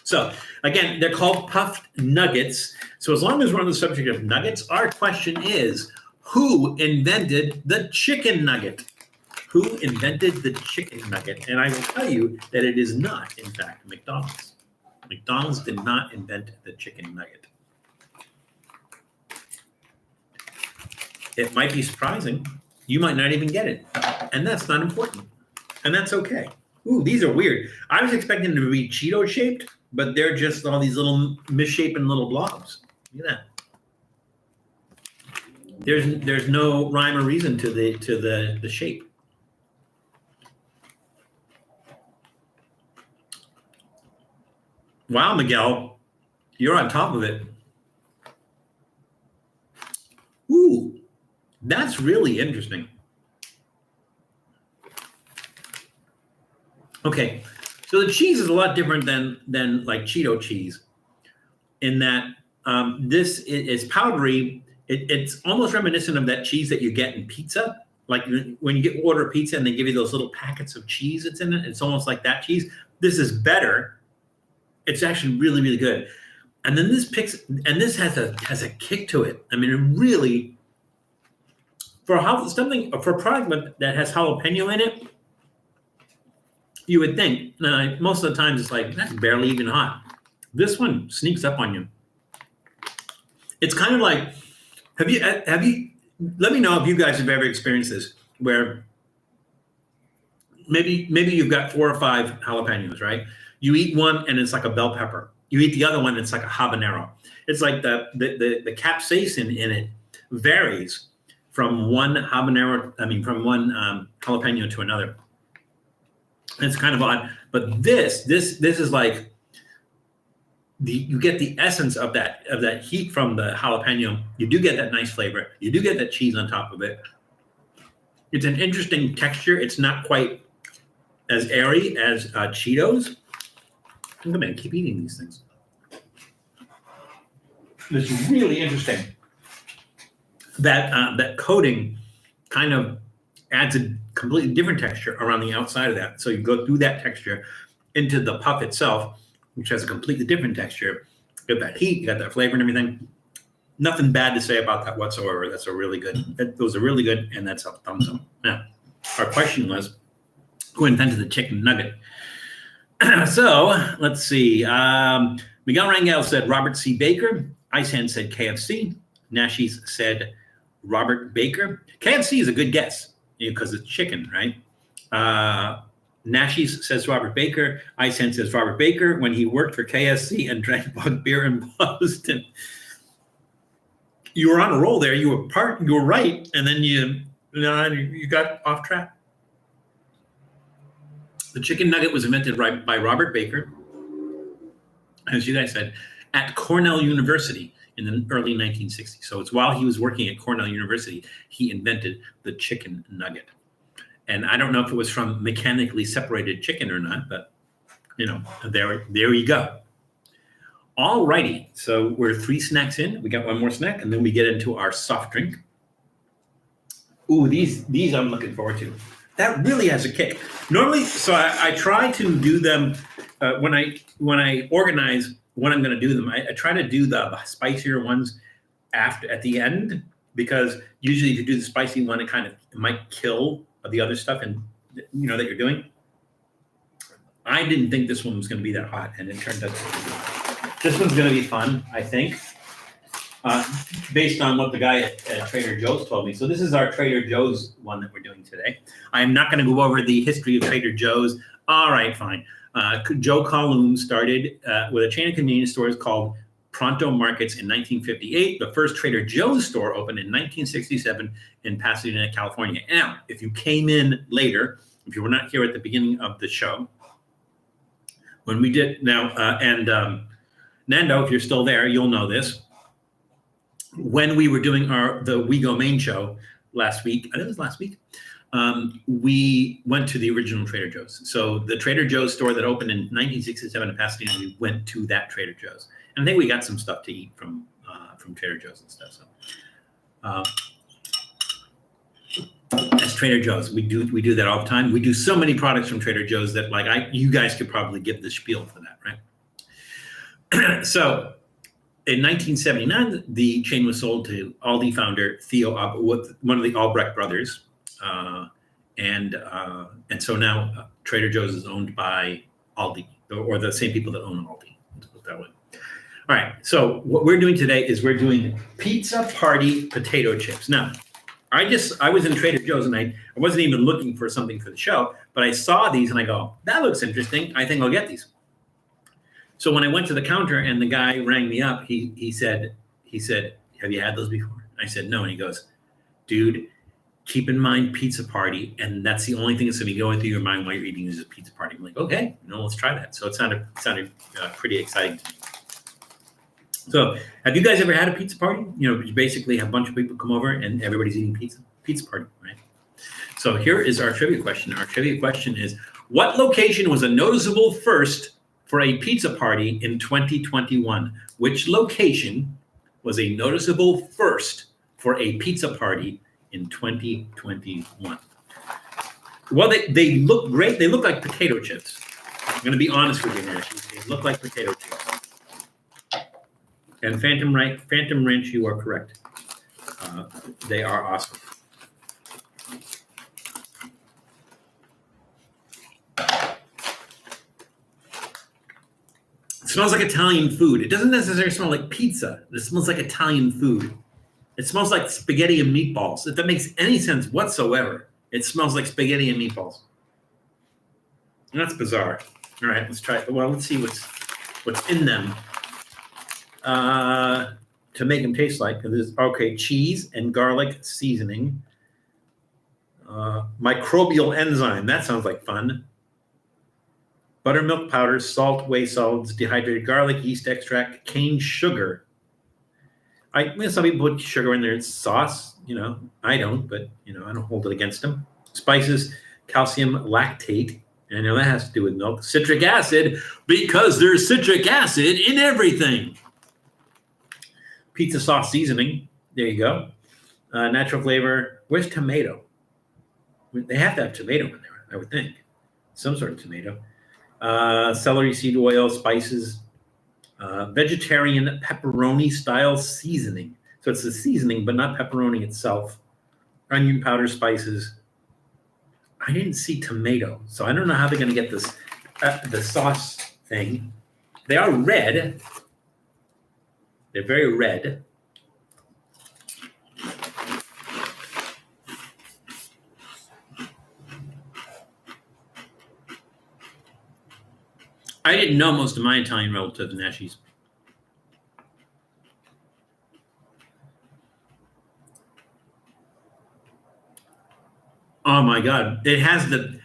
So again, they're called puffed nuggets. So as long as we're on the subject of nuggets, our question is, who invented the chicken nugget? Who invented the chicken nugget? And I will tell you that it is not, in fact, McDonald's. McDonald's did not invent the chicken nugget. It might be surprising. You might not even get it. And that's not important. And that's okay. Ooh, these are weird. I was expecting them to be Cheeto shaped, but they're just all these little misshapen little blobs. Look at that. There's no rhyme or reason to the shape. Wow, Miguel, you're on top of it. Ooh, that's really interesting. Okay, so the cheese is a lot different than like Cheeto cheese in that this is powdery It's almost reminiscent of that cheese that you get in pizza. Like when you order pizza and they give you those little packets of cheese that's in it. It's almost like that cheese. This is better. It's actually really, really good. And then this has a kick to it. I mean, it really, for a product that has jalapeno in it, you would think, most of the times it's like, that's barely even hot. This one sneaks up on you. It's kind of like, have you, let me know if you guys have ever experienced this, where maybe you've got 4 or 5 jalapenos, right? You eat one and it's like a bell pepper. You eat the other one, it's like a habanero. It's like the capsaicin in it varies from one jalapeno to another. It's kind of odd, but this is like you get the essence of that heat from the jalapeno. You do get that nice flavor. You do get that cheese on top of it. It's an interesting texture. It's not quite as airy as Cheetos. I'm gonna keep eating these things. It's really interesting. That coating kind of adds a completely different texture around the outside of that. So you go through that texture into the puff itself, which has a completely different texture. You got that heat, you got that flavor and everything. Nothing bad to say about that whatsoever. Those are really good, and that's a thumbs up. Now, our question was, who invented the chicken nugget? So let's see. Miguel Rangel said Robert C. Baker. Icehan said KFC. Nashis said Robert Baker. KFC is a good guess because it's chicken, right? Nashis says Robert Baker. Icehan says Robert Baker when he worked for KFC and drank bug beer in Boston. You were on a roll there. You were right, and then you got off track. The chicken nugget was invented by Robert Baker, as you guys said, at Cornell University in the early 1960s. So it's while he was working at Cornell University, he invented the chicken nugget. And I don't know if it was from mechanically separated chicken or not, but there you go. All righty. So we're 3 snacks in. We got one more snack, and then we get into our soft drink. Ooh, these I'm looking forward to. That really has a kick. Normally, so I try to do them when I organize when I'm going to do them. I try to do the spicier ones at the end, because usually if you do the spicy one, it might kill the other stuff and that you're doing. I didn't think this one was going to be that hot, and it turned out this one's going to be fun, I think, based on what the guy at Trader Joe's told me. So this is our Trader Joe's one that we're doing today. I'm not going to go over the history of Trader Joe's. All right, fine. Joe Colum started with a chain of convenience stores called Pronto Markets in 1958. The first Trader Joe's store opened in 1967 in Pasadena, California. Now, if you came in later, if you were not here at the beginning of the show, when we did Nando, if you're still there, you'll know this. When we were doing the We Go Main show last week, I think it was last week, we went to the original Trader Joe's. So the Trader Joe's store that opened in 1967 in Pasadena, we went to that Trader Joe's. And I think we got some stuff to eat from Trader Joe's and stuff. So that's Trader Joe's. We do that all the time. We do so many products from Trader Joe's that you guys could probably give the spiel for that, right? So in 1979, the chain was sold to Aldi founder Theo, one of the Albrecht brothers. And so now Trader Joe's is owned by Aldi, or the same people that own Aldi. Let's put it that way. All right. So what we're doing today is we're doing Pizza Party potato chips. Now, I was in Trader Joe's and I wasn't even looking for something for the show, but I saw these and I go, that looks interesting. I think I'll get these. So when I went to the counter and the guy rang me up, he said, have you had those before? I said, no. And he goes, dude, keep in mind Pizza Party. And that's the only thing that's going to be going through your mind while you're eating is a Pizza Party. I'm like, okay, let's try that. So it sounded pretty exciting to me. So have you guys ever had a pizza party? You basically have a bunch of people come over and everybody's eating pizza party, right? So here is our trivia question. Our trivia question is, what location was a noticeable first for a pizza party in 2021? Which location was a noticeable first for a pizza party in 2021? Well, they look great. They look like potato chips. I'm going to be honest with you, Nash. They look like potato chips. And Phantom Ranch, you are correct. They are awesome. It smells like Italian food. It doesn't necessarily smell like pizza. It smells like Italian food. It smells like spaghetti and meatballs. If that makes any sense whatsoever, it smells like spaghetti and meatballs. And that's bizarre. All right, let's try it. Well, let's see what's in them to make them taste like. Okay, cheese and garlic seasoning. Microbial enzyme. That sounds like fun. Buttermilk powder, salt, whey solids, dehydrated garlic, yeast extract, cane sugar. Some people put sugar in their sauce. I don't, but I don't hold it against them. Spices, calcium lactate. And I know that has to do with milk. Citric acid, because there's citric acid in everything. Pizza sauce seasoning. There you go. Natural flavor. Where's tomato? They have to have tomato in there, I would think. Some sort of tomato. Celery seed oil, spices. Vegetarian pepperoni style seasoning. So it's the seasoning, but not pepperoni itself. Onion powder, spices. I didn't see tomato, so I don't know how they're going to get this the sauce thing. They are red. They're very red. I didn't know most of my Italian relatives, Nashies. Oh my God! It has the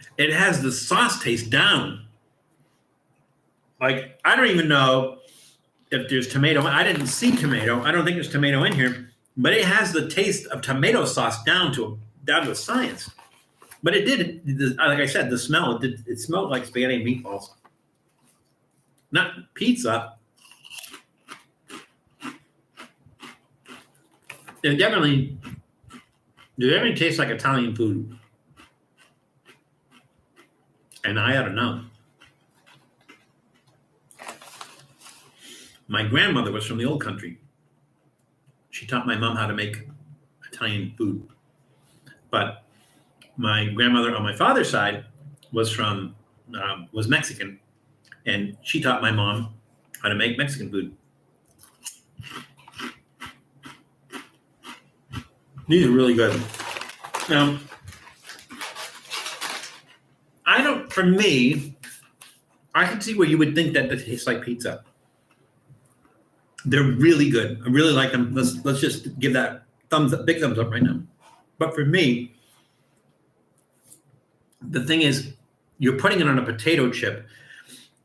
sauce taste down. Like, I don't even know if there's tomato. I didn't see tomato. I don't think there's tomato in here, but it has the taste of tomato sauce down to a science. But it did, like I said, the smell. It smelled like spaghetti and meatballs, not pizza. It definitely tastes like Italian food. And I ought to know. My grandmother was from the old country. She taught my mom how to make Italian food. But my grandmother on my father's side was Mexican. And she taught my mom how to make Mexican food. These are really good. Now, for me, I can see where you would think that they taste like pizza. They're really good. I really like them. Let's just give that big thumbs up right now. But for me, the thing is, you're putting it on a potato chip.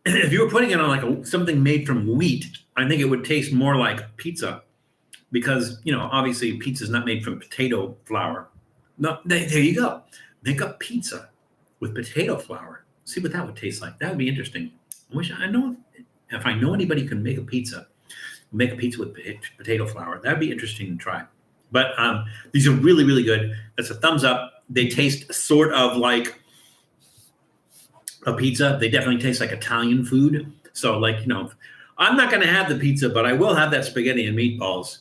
If you were putting it on something made from wheat, I think it would taste more like pizza, because obviously pizza is not made from potato flour. No, there you go. Make up pizza with potato flour. See what that would taste like. That would be interesting. If I know anybody who can make a pizza with potato flour. That'd be interesting to try. But these are really, really good. That's a thumbs up. They taste sort of like a pizza. They definitely taste like Italian food. So I'm not going to have the pizza, but I will have that spaghetti and meatballs.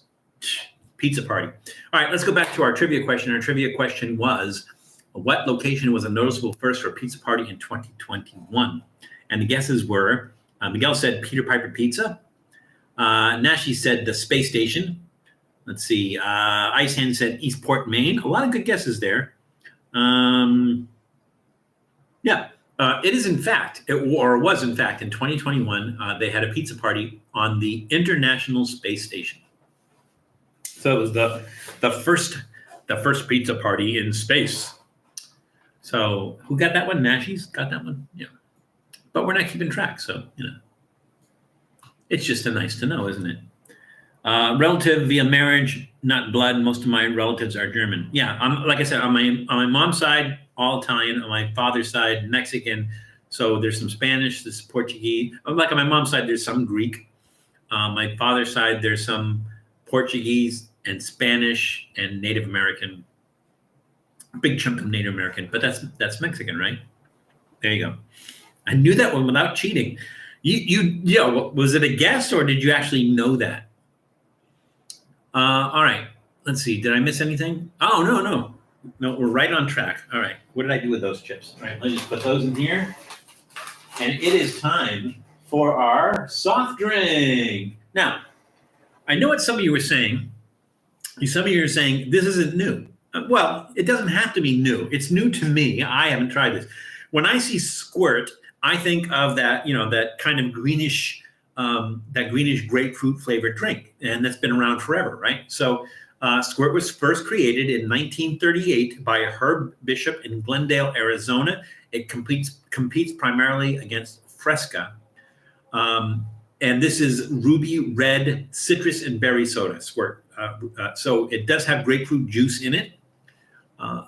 Pizza party. All right, let's go back to our trivia question. Our trivia question was, what location was a noticeable first for a pizza party in 2021? And the guesses were, Miguel said Peter Piper Pizza. Nashi said the space station. Let's see. Ice Hand said Eastport, Maine. A lot of good guesses there. It is in fact, was in fact in 2021, they had a pizza party on the International Space Station. So it was the first pizza party in space. So who got that one? Nashi's got that one? Yeah. But we're not keeping track, so it's just nice to know, isn't it? Relative via marriage, not blood. Most of my relatives are German. Yeah, like I said, on my mom's side, all Italian. On my father's side, Mexican. So there's some Spanish, there's Portuguese. On my mom's side, there's some Greek. My father's side, there's some Portuguese and Spanish and Native American. A big chunk of Native American, but that's Mexican, right? There you go. I knew that one without cheating. Was it a guess or did you actually know that? All right. Let's see. Did I miss anything? Oh, no, we're right on track. All right. What did I do with those chips? All right, let's just put those in here. And it is time for our soft drink. Now, I know what some of you were saying. Some of you are saying this isn't new. Well, it doesn't have to be new. It's new to me. I haven't tried this. When I see Squirt, I think of that, that kind of greenish grapefruit flavored drink, and that's been around forever, right? So Squirt was first created in 1938 by Herb Bishop in Glendale, Arizona. It competes primarily against Fresca. And this is Ruby Red citrus and berry soda, Squirt. So it does have grapefruit juice in it,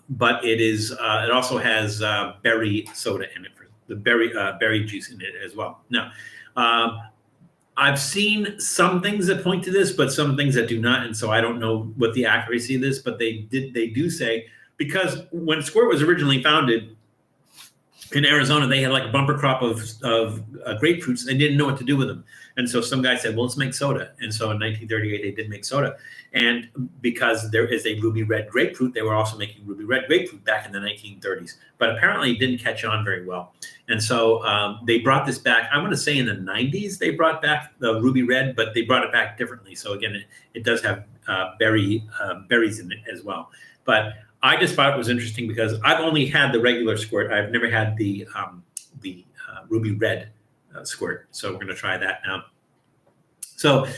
but it also has berry soda in it, the berry juice in it as well. Now, I've seen some things that point to this, but some things that do not, and so I don't know what the accuracy of this, but they do say, because when Squirt was originally founded in Arizona, they had like a bumper crop of grapefruits. They didn't know what to do with them. And so some guy said, well, let's make soda. And so in 1938, they did make soda. And because there is a ruby red grapefruit, they were also making ruby red grapefruit back in the 1930s. But apparently it didn't catch on very well. And so they brought this back, I want to say in the 90s, they brought back the ruby red, but they brought it back differently. So again, it does have berries in it as well. But I just thought it was interesting because I've only had the regular Squirt. I've never had the ruby red Squirt. So we're going to try that now. So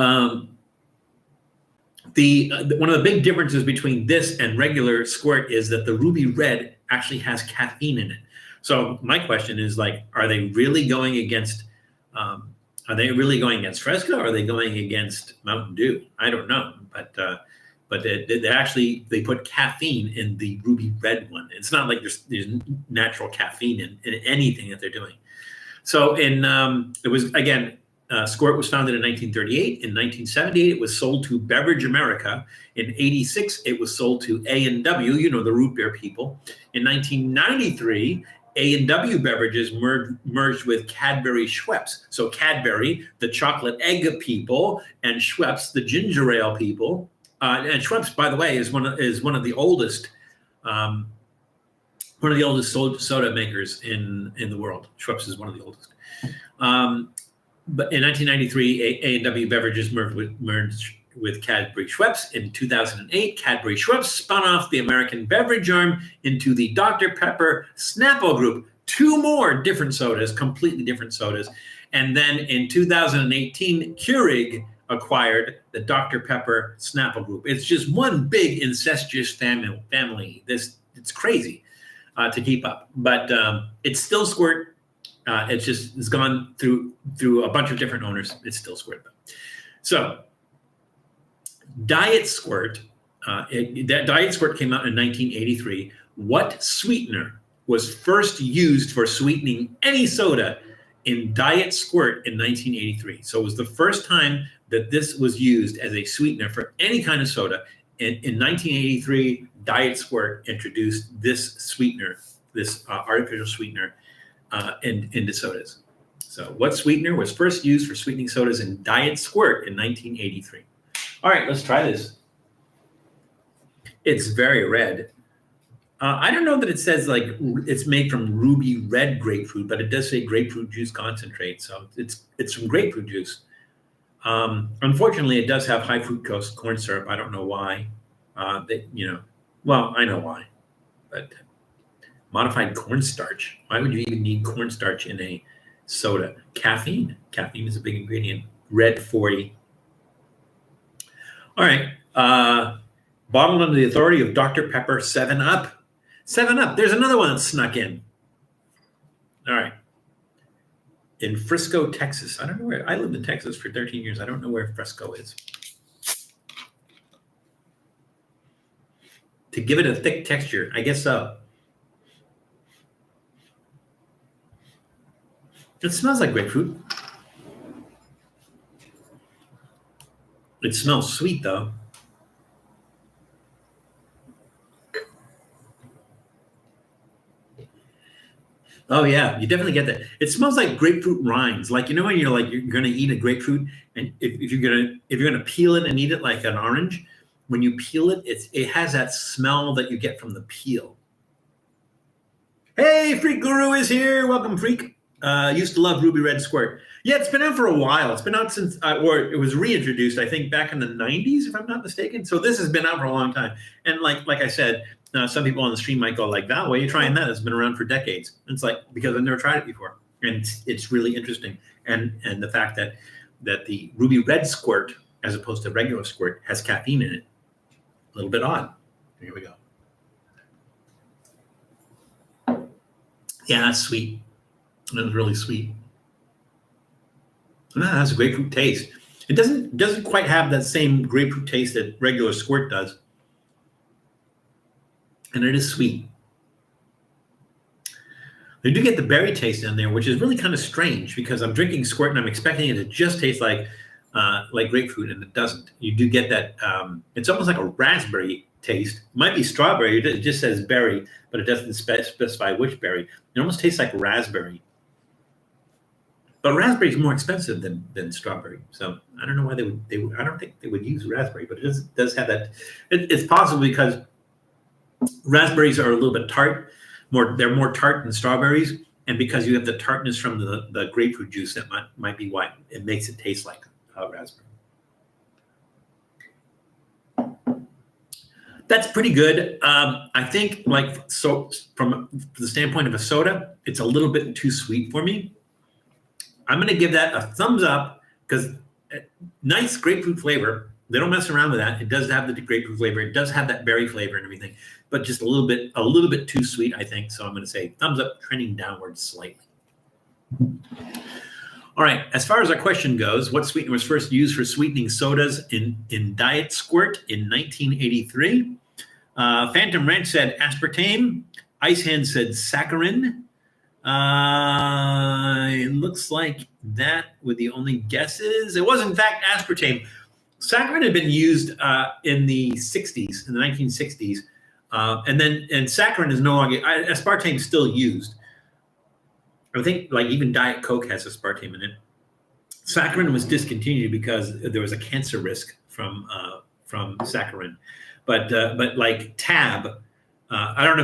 one of the big differences between this and regular Squirt is that the ruby red actually has caffeine in it. So my question is, like, are they really going against Fresca, or are they going against Mountain Dew? I don't know, but they put caffeine in the ruby red one. It's not like there's natural caffeine in anything that they're doing. So Squirt was founded in 1938. In 1978, it was sold to Beverage America. In 86, it was sold to A&W, the root beer people. In 1993, A&W Beverages merged with Cadbury Schweppes. So Cadbury, the chocolate egg people, and Schweppes, the ginger ale people. And Schweppes, by the way, is one of the oldest soda makers in the world. Schweppes is one of the oldest. But in 1993, A&W Beverages merged with Cadbury Schweppes. In 2008, Cadbury Schweppes spun off the American beverage arm into the Dr. Pepper Snapple Group. Two more different sodas, completely different sodas. And then in 2018, Keurig acquired the Dr. Pepper Snapple Group. It's just one big incestuous family. It's crazy to keep up, but it's still Squirt. It's gone through a bunch of different owners. It's still Squirt though. So Diet Squirt, Diet Squirt came out in 1983. What sweetener was first used for sweetening any soda in Diet Squirt in 1983? So it was the first time that this was used as a sweetener for any kind of soda. In 1983, Diet Squirt introduced this sweetener, this artificial sweetener into sodas. So what sweetener was first used for sweetening sodas in Diet Squirt in 1983? All right, let's try this. It's very red. I don't know that it says like it's made from ruby red grapefruit, but it does say grapefruit juice concentrate. So it's from grapefruit juice. Unfortunately, it does have high fructose corn syrup. I don't know why. Well, I know why, but modified cornstarch. Why would you even need cornstarch in a soda? Caffeine. Caffeine is a big ingredient. Red 40. All right. Bottled under the authority of Dr. Pepper 7-Up. 7-Up. There's another one that snuck in. All right. In Frisco, Texas. I don't know where. I lived in Texas for 13 years. I don't know where Frisco is. To give it a thick texture. I guess so. It smells like grapefruit. It smells sweet, though. Oh yeah, you definitely get that. It smells like grapefruit rinds. Like you know when you're gonna eat a grapefruit, and if you're gonna peel it and eat it like an orange, when you peel it, it has that smell that you get from the peel. Hey, Freak Guru is here. Welcome, Freak. Used to love Ruby Red Squirt. Yeah, it's been out for a while. It's been out since, or it was reintroduced, I think, back in the '90s, if I'm not mistaken. So this has been out for a long time. And like I said, some people on the stream might go like, "That, why are you trying that? It's been around for decades." And it's like because I've never tried it before, and it's really interesting. And the fact that the Ruby Red Squirt, as opposed to regular Squirt, has caffeine in it, a little bit odd. Here we go. Yeah, that's sweet. That was really sweet. That has a grapefruit taste. It doesn't quite have that same grapefruit taste that regular Squirt does, and it is sweet. You do get the berry taste in there, which is really kind of strange because I'm drinking Squirt and I'm expecting it to just taste like grapefruit, and it doesn't. You do get that. It's almost like a raspberry taste. It might be strawberry. It just says berry, but it doesn't specify which berry. It almost tastes like raspberry. But raspberry is more expensive than strawberry, so I don't know why they would. I don't think they would use raspberry, but it does have that. It's possible because raspberries are a little bit tart. They're more tart than strawberries, and because you have the tartness from the grapefruit juice, that might be why it makes it taste like raspberry. That's pretty good. I think from the standpoint of a soda, it's a little bit too sweet for me. I'm going to give that a thumbs up because nice grapefruit flavor. They don't mess around with that. It does have the grapefruit flavor. It does have that berry flavor and everything, but just a little bit too sweet, I think. So I'm going to say thumbs up, trending downwards slightly. All right. As far as our question goes, what sweetener was first used for sweetening sodas in Diet Squirt in 1983? Phantom Ranch said aspartame. Ice Hand said saccharin. It looks like that were the only guesses. It was, in fact, aspartame. Saccharin had been used in the 60s, in the 1960s. And saccharin is no longer, aspartame is still used. I think like even Diet Coke has aspartame in it. Saccharin was discontinued because there was a cancer risk from saccharin. But like Tab, I don't know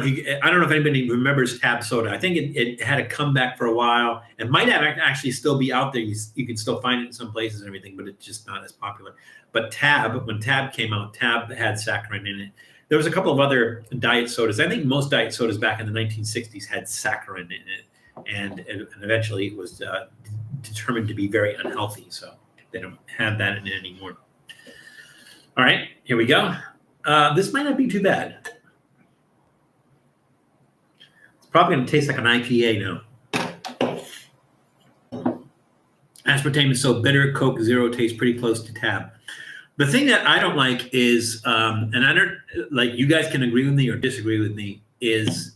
if anybody remembers Tab soda. I think it had a comeback for a while. It might have actually still be out there. You can still find it in some places and everything, but it's just not as popular. But Tab, when Tab came out, Tab had saccharin in it. There was a couple of other diet sodas. I think most diet sodas back in the 1960s had saccharin in it, and eventually it was determined to be very unhealthy. So they don't have that in it anymore. All right, here we go. This might not be too bad. Probably going to taste like an IPA now. Aspartame is so bitter. Coke Zero tastes pretty close to Tab. The thing that I don't like is, and I don't like, you guys can agree with me or disagree with me, is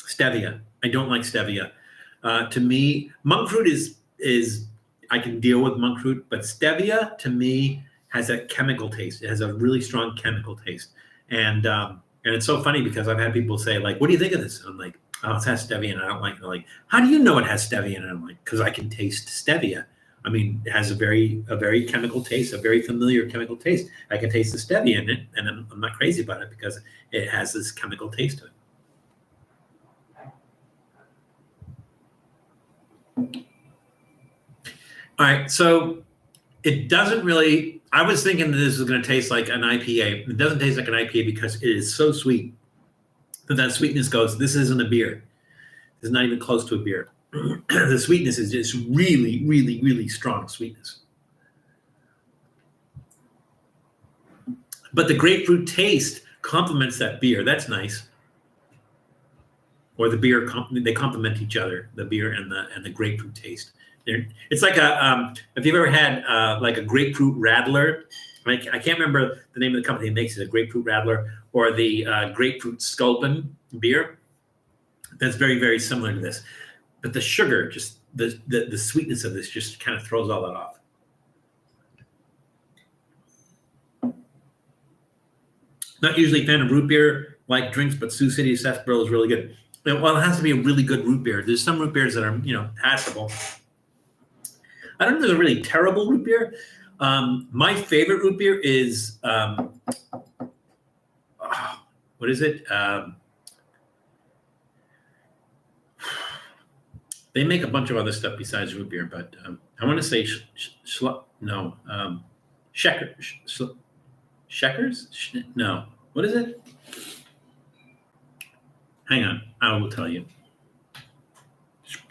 stevia. I don't like stevia. To me, monk fruit is I can deal with monk fruit, but stevia to me has a chemical taste. It has a really strong chemical taste, and it's so funny because I've had people say like, "What do you think of this?" And I'm like, "Oh, it has stevia," and I don't like it. They're like, "How do you know it has stevia?" And I'm like, "Because I can taste stevia. I mean, it has a very chemical taste, a very familiar chemical taste. I can taste the stevia in it, and I'm not crazy about it because it has this chemical taste to it." All right, so it doesn't really. I was thinking that this was going to taste like an IPA. It doesn't taste like an IPA because it is so sweet that sweetness goes. This isn't a beer. It's not even close to a beer. The sweetness is just really, really, really strong sweetness. But the grapefruit taste complements that beer. That's nice. Or the beer, they complement each other. The beer and the grapefruit taste. It's like if you've ever had like a grapefruit radler, like I can't remember the name of the company that makes it, a grapefruit radler, or the grapefruit sculpin beer. That's very, very similar to this. But the sugar, just the sweetness of this just kind of throws all that off. Not usually a fan of root beer like drinks, but Sioux City Sarsaparilla is really good. Well, it has to be a really good root beer. There's some root beers that are, passable. I don't know if there's a really terrible root beer. My favorite root beer is, what is it? They make a bunch of other stuff besides root beer, but I want to say Checkers? No. What is it? Hang on. I will tell you.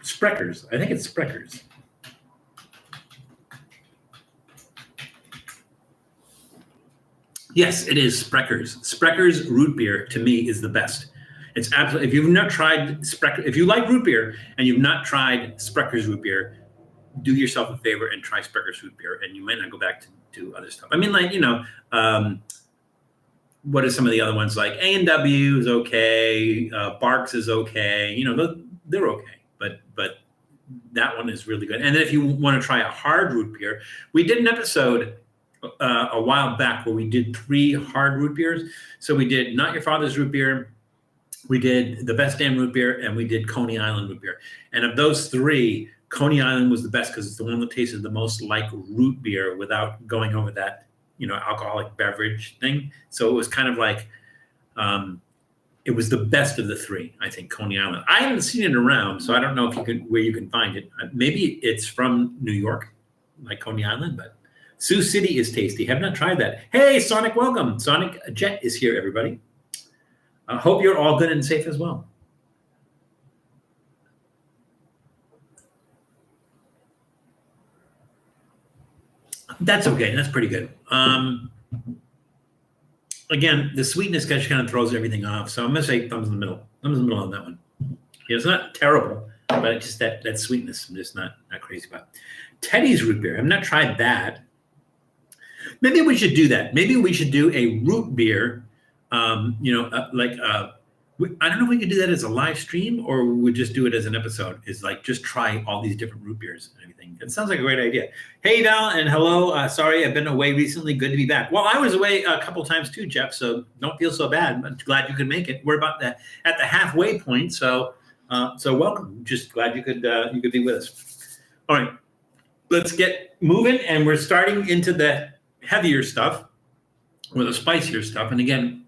Spreckers. I think it's Spreckers. Yes, it is Spreckers. Spreckers root beer to me is the best. It's absolutely. If you've not tried if you like root beer and you've not tried Spreckers root beer, do yourself a favor and try Spreckers root beer, and you might not go back to other stuff. I mean, like, what are some of the other ones? Like A&W is okay, Barks is okay. They're okay, but that one is really good. And then if you want to try a hard root beer, we did an episode a while back where we did 3 hard root beers. So we did Not Your Father's root beer, we did the Best Damn root beer, and we did Coney Island root beer. And of those 3, Coney Island was the best because it's the one that tasted the most like root beer without going over that, alcoholic beverage thing. So it was kind of like, it was the best of the 3, I think, Coney Island. I haven't seen it around, so I don't know where you can find it. Maybe it's from New York, like Coney Island, but Sioux City is tasty. Have not tried that. Hey, Sonic, welcome. Sonic Jet is here, everybody. I hope you're all good and safe as well. That's okay. That's pretty good. Again, the sweetness kind of throws everything off. So I'm going to say thumbs in the middle. Thumbs in the middle on that one. Yeah, it's not terrible, but it's just that sweetness I'm just not crazy about. Teddy's root beer. I've not tried that. Maybe we should do that. Maybe we should do a root beer, I don't know if we could do that as a live stream or we would just do it as an episode. Is like just try all these different root beers and everything. It sounds like a great idea. Hey, Val, and hello. Sorry, I've been away recently. Good to be back. Well, I was away a couple times too, Jeff, so don't feel so bad. I'm glad you could make it. We're about at the halfway point, so welcome. Just glad you could be with us. All right, let's get moving, and we're starting into the heavier stuff or the spicier stuff. And again,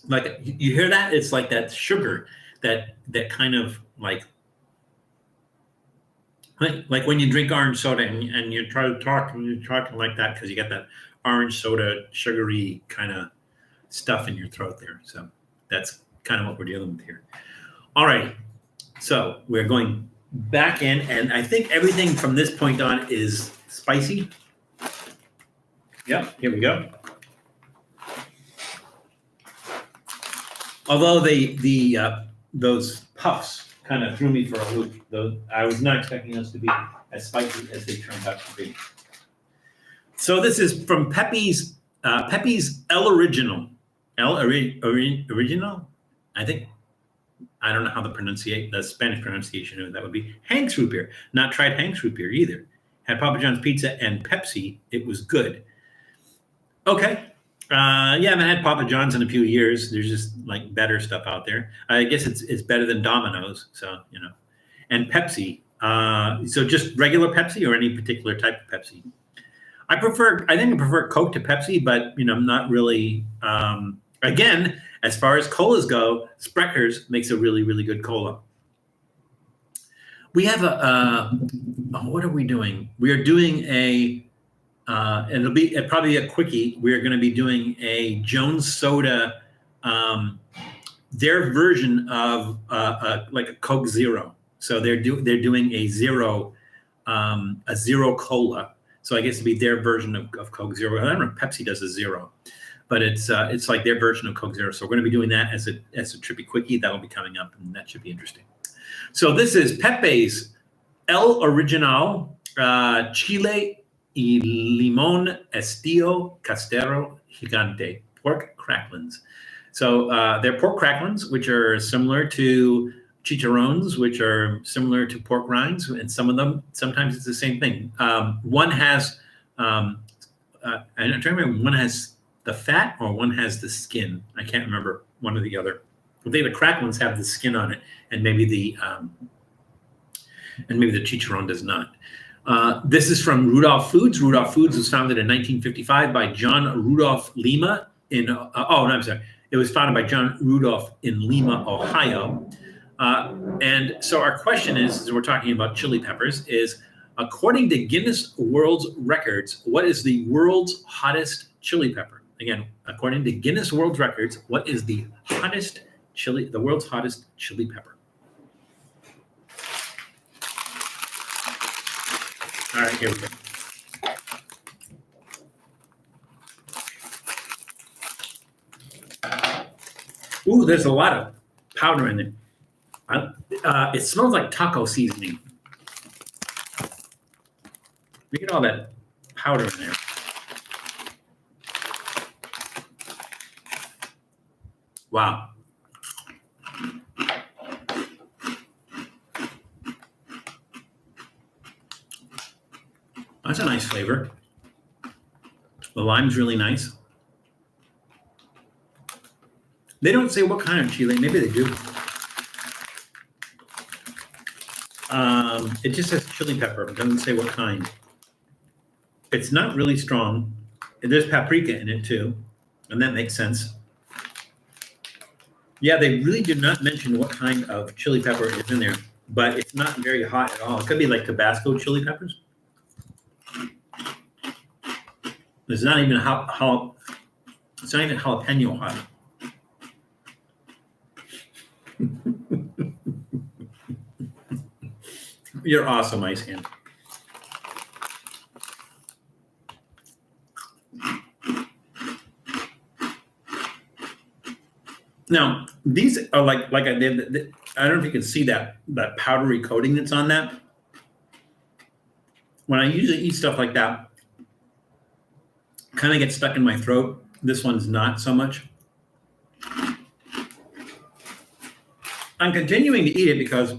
like you hear that? It's like that sugar, that kind of like when you drink orange soda and you try to talk and you're talking like that because you get that orange soda sugary kind of stuff in your throat there. So that's kind of what we're dealing with here. All right, so we're going back in, and I think everything from this point on is spicy. Yep, here we go. Although those puffs kind of threw me for a loop, though I was not expecting those to be as spicy as they turned out to be. So this is from Pepe's El Original. Original? I think, I don't know how the Spanish pronunciation of that would be. Hank's root beer. Not tried Hank's root beer either. Had Papa John's pizza and Pepsi. It was good. Okay. I haven't had Papa John's in a few years. There's just like better stuff out there. I guess it's better than Domino's. So, and Pepsi. So just regular Pepsi or any particular type of Pepsi. I think I prefer Coke to Pepsi, but I'm not really, again, as far as colas go, Spreckers makes a really, really good cola. We have what are we doing? We are doing and it'll be probably a quickie. We're going to be doing a Jones Soda, their version of like a Coke Zero. So they're doing a zero cola. So I guess it'd be their version of Coke Zero. I don't know if Pepsi does a zero, but it's like their version of Coke Zero. So we're going to be doing that as a trippy quickie. That'll be coming up, and that should be interesting. So this is Pepe's El Original, chile y limon estilo castero gigante, pork cracklins. So they're pork cracklins, which are similar to chicharrones, which are similar to pork rinds, and some of them, sometimes it's the same thing. One has, I'm trying to remember, one has the fat or one has the skin. I can't remember one or the other. I think the cracklins have the skin on it, and maybe the chicharron does not. This is from Rudolph Foods. Rudolph Foods was founded in 1955 by John Rudolph Lima in. It was founded by John Rudolph in Lima, Ohio. And so our question is, as we're talking about chili peppers, is according to Guinness World Records, what is the world's hottest chili pepper? Again, according to Guinness World Records, what is the world's hottest chili pepper? All right, here we go. Ooh, there's a lot of powder in it. It smells like taco seasoning. Look at all that powder in there. Wow. That's a nice flavor. The lime's really nice. They don't say what kind of chile. Maybe they do. It just says chili pepper. It doesn't say what kind. It's not really strong. There's paprika in it too, and that makes sense. Yeah, they really did not mention what kind of chili pepper is in there, but it's not very hot at all. It could be like Tabasco chili peppers. It's not even it's not even jalapeno hot. You're awesome, Ice Hand. Now, these are like I did. I don't know if you can see that powdery coating that's on that. When I usually eat stuff like that, kind of gets stuck in my throat. This one's not so much. I'm continuing to eat it because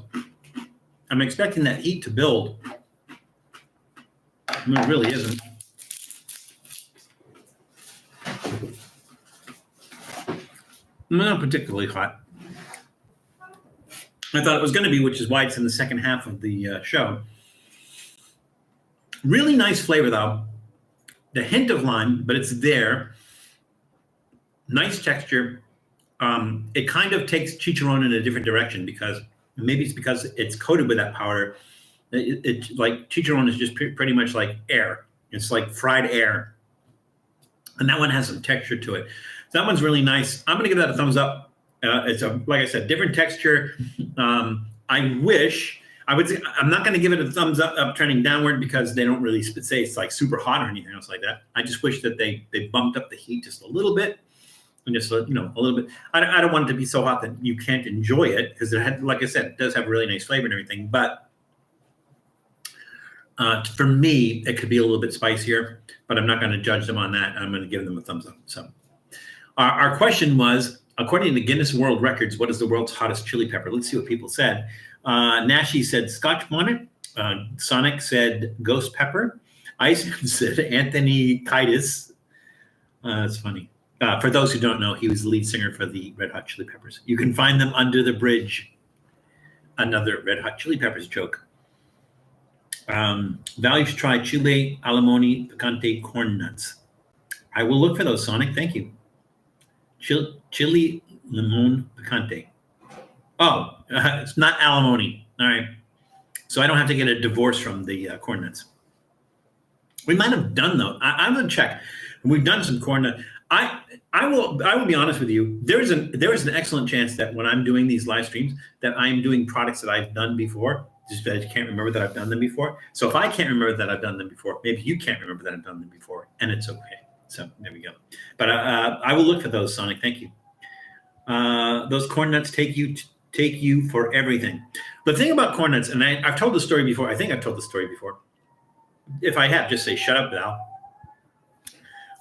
I'm expecting that heat to build. And it really isn't. Not particularly hot. I thought it was going to be, which is why it's in the second half of the show. Really nice flavor, though. The hint of lime, but it's there. Nice texture. It kind of takes chicharron in a different direction because maybe it's because it's coated with that powder. It like chicharron is just pretty much like air. It's like fried air. And that one has some texture to it. So that one's really nice. I'm going to give that a thumbs up. It's like I said, different texture. I would say I'm not going to give it a thumbs up trending downward because they don't really say it's like super hot or anything else like that. I just wish that they bumped up the heat just a little bit. And just, a little bit. I don't want it to be so hot that you can't enjoy it because like I said, it does have a really nice flavor and everything. But for me, it could be a little bit spicier, but I'm not going to judge them on that. I'm going to give them a thumbs up. So our question was, according to Guinness World Records, what is the world's hottest chili pepper? Let's see what people said. Nashi said Scotch bonnet. Sonic said ghost pepper. Iceman said Anthony Kiedis. That's funny. For those who don't know, he was the lead singer for the Red Hot Chili Peppers. You can find them under the bridge. Another Red Hot Chili Peppers joke. Value to try chile, alimony, picante, corn nuts. I will look for those, Sonic. Thank you. Chili, limon, picante. Oh, it's not alimony. All right. So I don't have to get a divorce from the corn nuts. We might have done though. I'm gonna check. We've done some corn nuts. I will be honest with you. There is an excellent chance that when I'm doing these live streams that I am doing products that I've done before. Just that I can't remember that I've done them before. So if I can't remember that I've done them before, maybe you can't remember that I've done them before, and it's okay. So there we go. But I will look for those, Sonic. Thank you. Those corn nuts take you for everything. The thing about corn nuts, and I've told the story before. I think I've told the story before. If I have, just say, shut up, Val.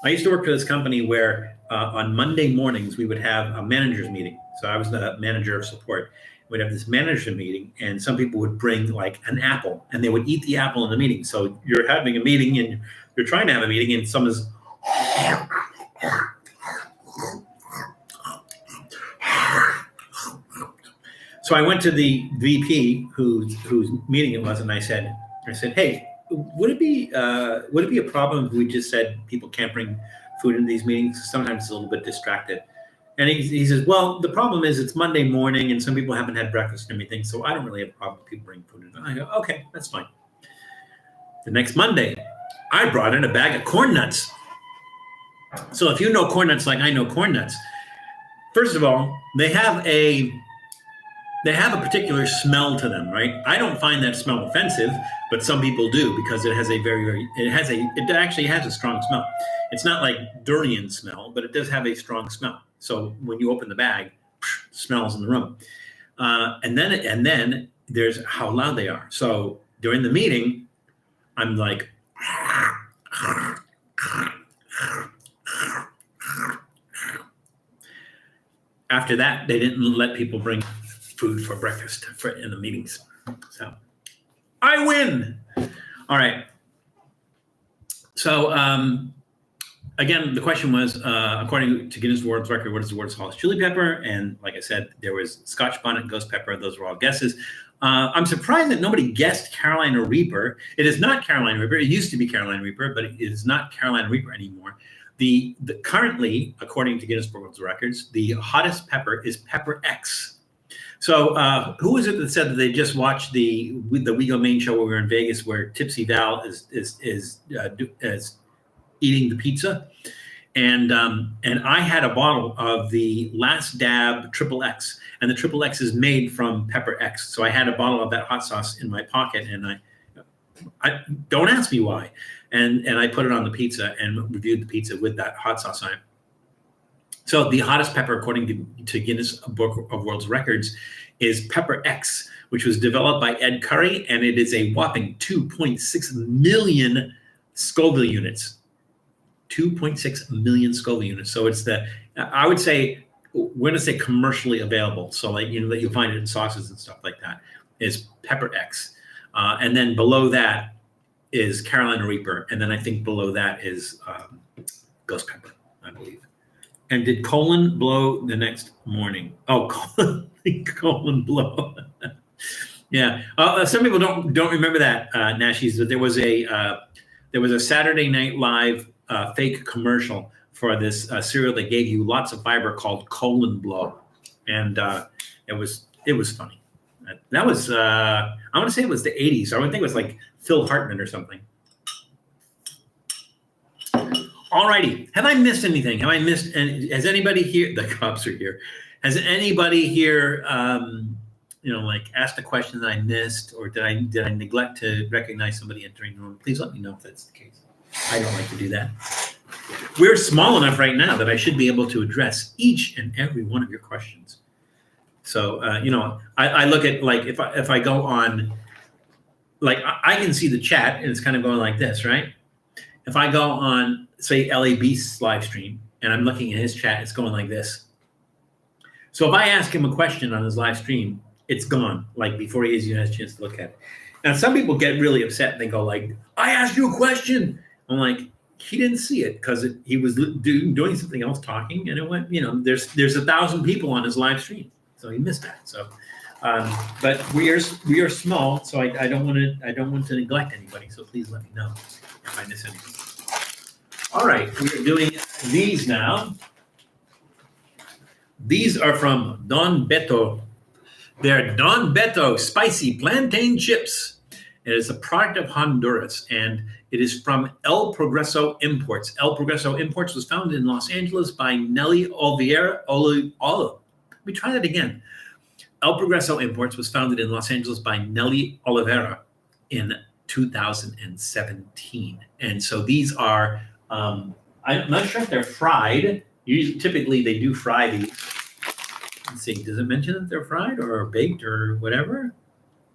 I used to work for this company where on Monday mornings, we would have a manager's meeting. So I was the manager of support. We'd have this manager meeting, and some people would bring like an apple, and they would eat the apple in the meeting. So you're having a meeting, and you're trying to have a meeting, and someone's So I went to the VP whose meeting it was, and I said, hey, would it be a problem if we just said people can't bring food into these meetings? Sometimes it's a little bit distracted. And he says, well, the problem is it's Monday morning and some people haven't had breakfast and everything, so I don't really have a problem with people bringing food in. And I go, okay, that's fine. The next Monday, I brought in a bag of corn nuts. So if you know corn nuts like I know corn nuts, first of all, they have a particular smell to them, right? I don't find that smell offensive, but some people do because it actually has a strong smell. It's not like durian smell, but it does have a strong smell. So when you open the bag, smells in the room. And then there's how loud they are. So during the meeting, I'm like, after that, they didn't let people bring food for breakfast in the meetings. So I win. All right. So again, the question was, according to Guinness World Record, what is the world's tallest chili pepper? And like I said, there was Scotch bonnet, ghost pepper. Those were all guesses. I'm surprised that nobody guessed Carolina Reaper. It is not Carolina Reaper. It used to be Carolina Reaper, but it is not Carolina Reaper anymore. The currently, according to Guinness World Records, the hottest pepper is Pepper X. So who was it that said that they just watched the We Go Main show where we were in Vegas, where Tipsy Val is eating the pizza, and I had a bottle of the Last Dab Triple X, and the Triple X is made from Pepper X. So I had a bottle of that hot sauce in my pocket, and I don't ask me why, and I put it on the pizza and reviewed the pizza with that hot sauce on it. So the hottest pepper, according to Guinness Book of World Records, is Pepper X, which was developed by Ed Curry, and it is a whopping 2.6 million Scoville units. 2.6 million Scoville units. So it's I would say, we're going to say commercially available. So like, that you'll find it in sauces and stuff like that, is Pepper X. And then below that is Carolina Reaper. And then I think below that is ghost pepper, I believe. And did colon blow the next morning? Oh, colon blow. Yeah. Some people don't remember that, Nashies, but there was a Saturday Night Live fake commercial for this cereal that gave you lots of fiber called Colon Blow, and it was funny. That was I want to say it was the 80s. I would think it was like Phil Hartman or something. Alrighty, have I missed anything? Have I missed? And has anybody here? The cops are here. Has anybody here, like asked a question that I missed, or did I neglect to recognize somebody entering the room? Please let me know if that's the case. I don't like to do that. We're small enough right now that I should be able to address each and every one of your questions. So, I look at, like, if I go on, like, I can see the chat and it's kind of going like this, right? If I go on, say, L.A. Beast's live stream and I'm looking at his chat, it's going like this. So if I ask him a question on his live stream, it's gone, like, before he has a chance to look at it. Now, some people get really upset and they go like, I asked you a question. I'm like, he didn't see it because he was doing something else, talking, and it went, there's 1,000 people on his live stream, so he missed that. So, but we are small, so I don't want to neglect anybody. So please let me know if I miss anything. All right, we're doing these now. These are from Don Beto. They're Don Beto spicy plantain chips. It is a product of Honduras, and it is from El Progreso Imports. El Progreso Imports was founded in Los Angeles by Nelly Oliveira. Let me try that again. El Progreso Imports was founded in Los Angeles by Nelly Oliveira in 2017. And so these are, I'm not sure if they're fried. Typically, they do fry these. Let's see, does it mention that they're fried or baked or whatever?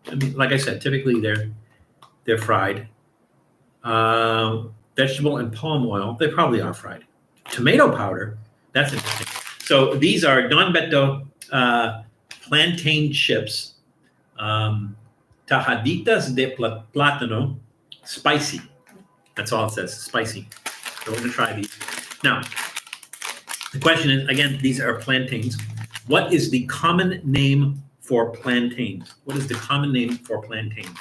I mean, like I said, typically they're fried. Vegetable and palm oil, they probably are fried. Tomato powder, that's interesting. So these are Don Beto plantain chips, tajaditas de plátano, spicy. That's all it says, spicy. So we're gonna try these. Now, the question is, again, these are plantains. What is the common name for plantains? What is the common name for plantains?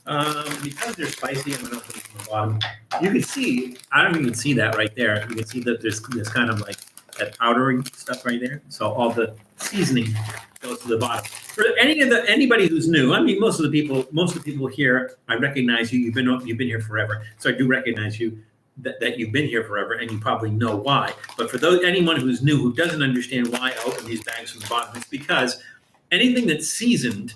Because they're spicy, I'm going to put it on the bottom. You can see, I don't know if you can see that right there. You can see that there's this kind of like that powdery stuff right there. So all the seasoning goes to the bottom. For anybody who's new, I mean, most of the people here, I recognize you. You've been here forever, so I do recognize you that you've been here forever, and you probably know why. But for anyone who's new who doesn't understand why I open these bags from the bottom, it's because anything that's seasoned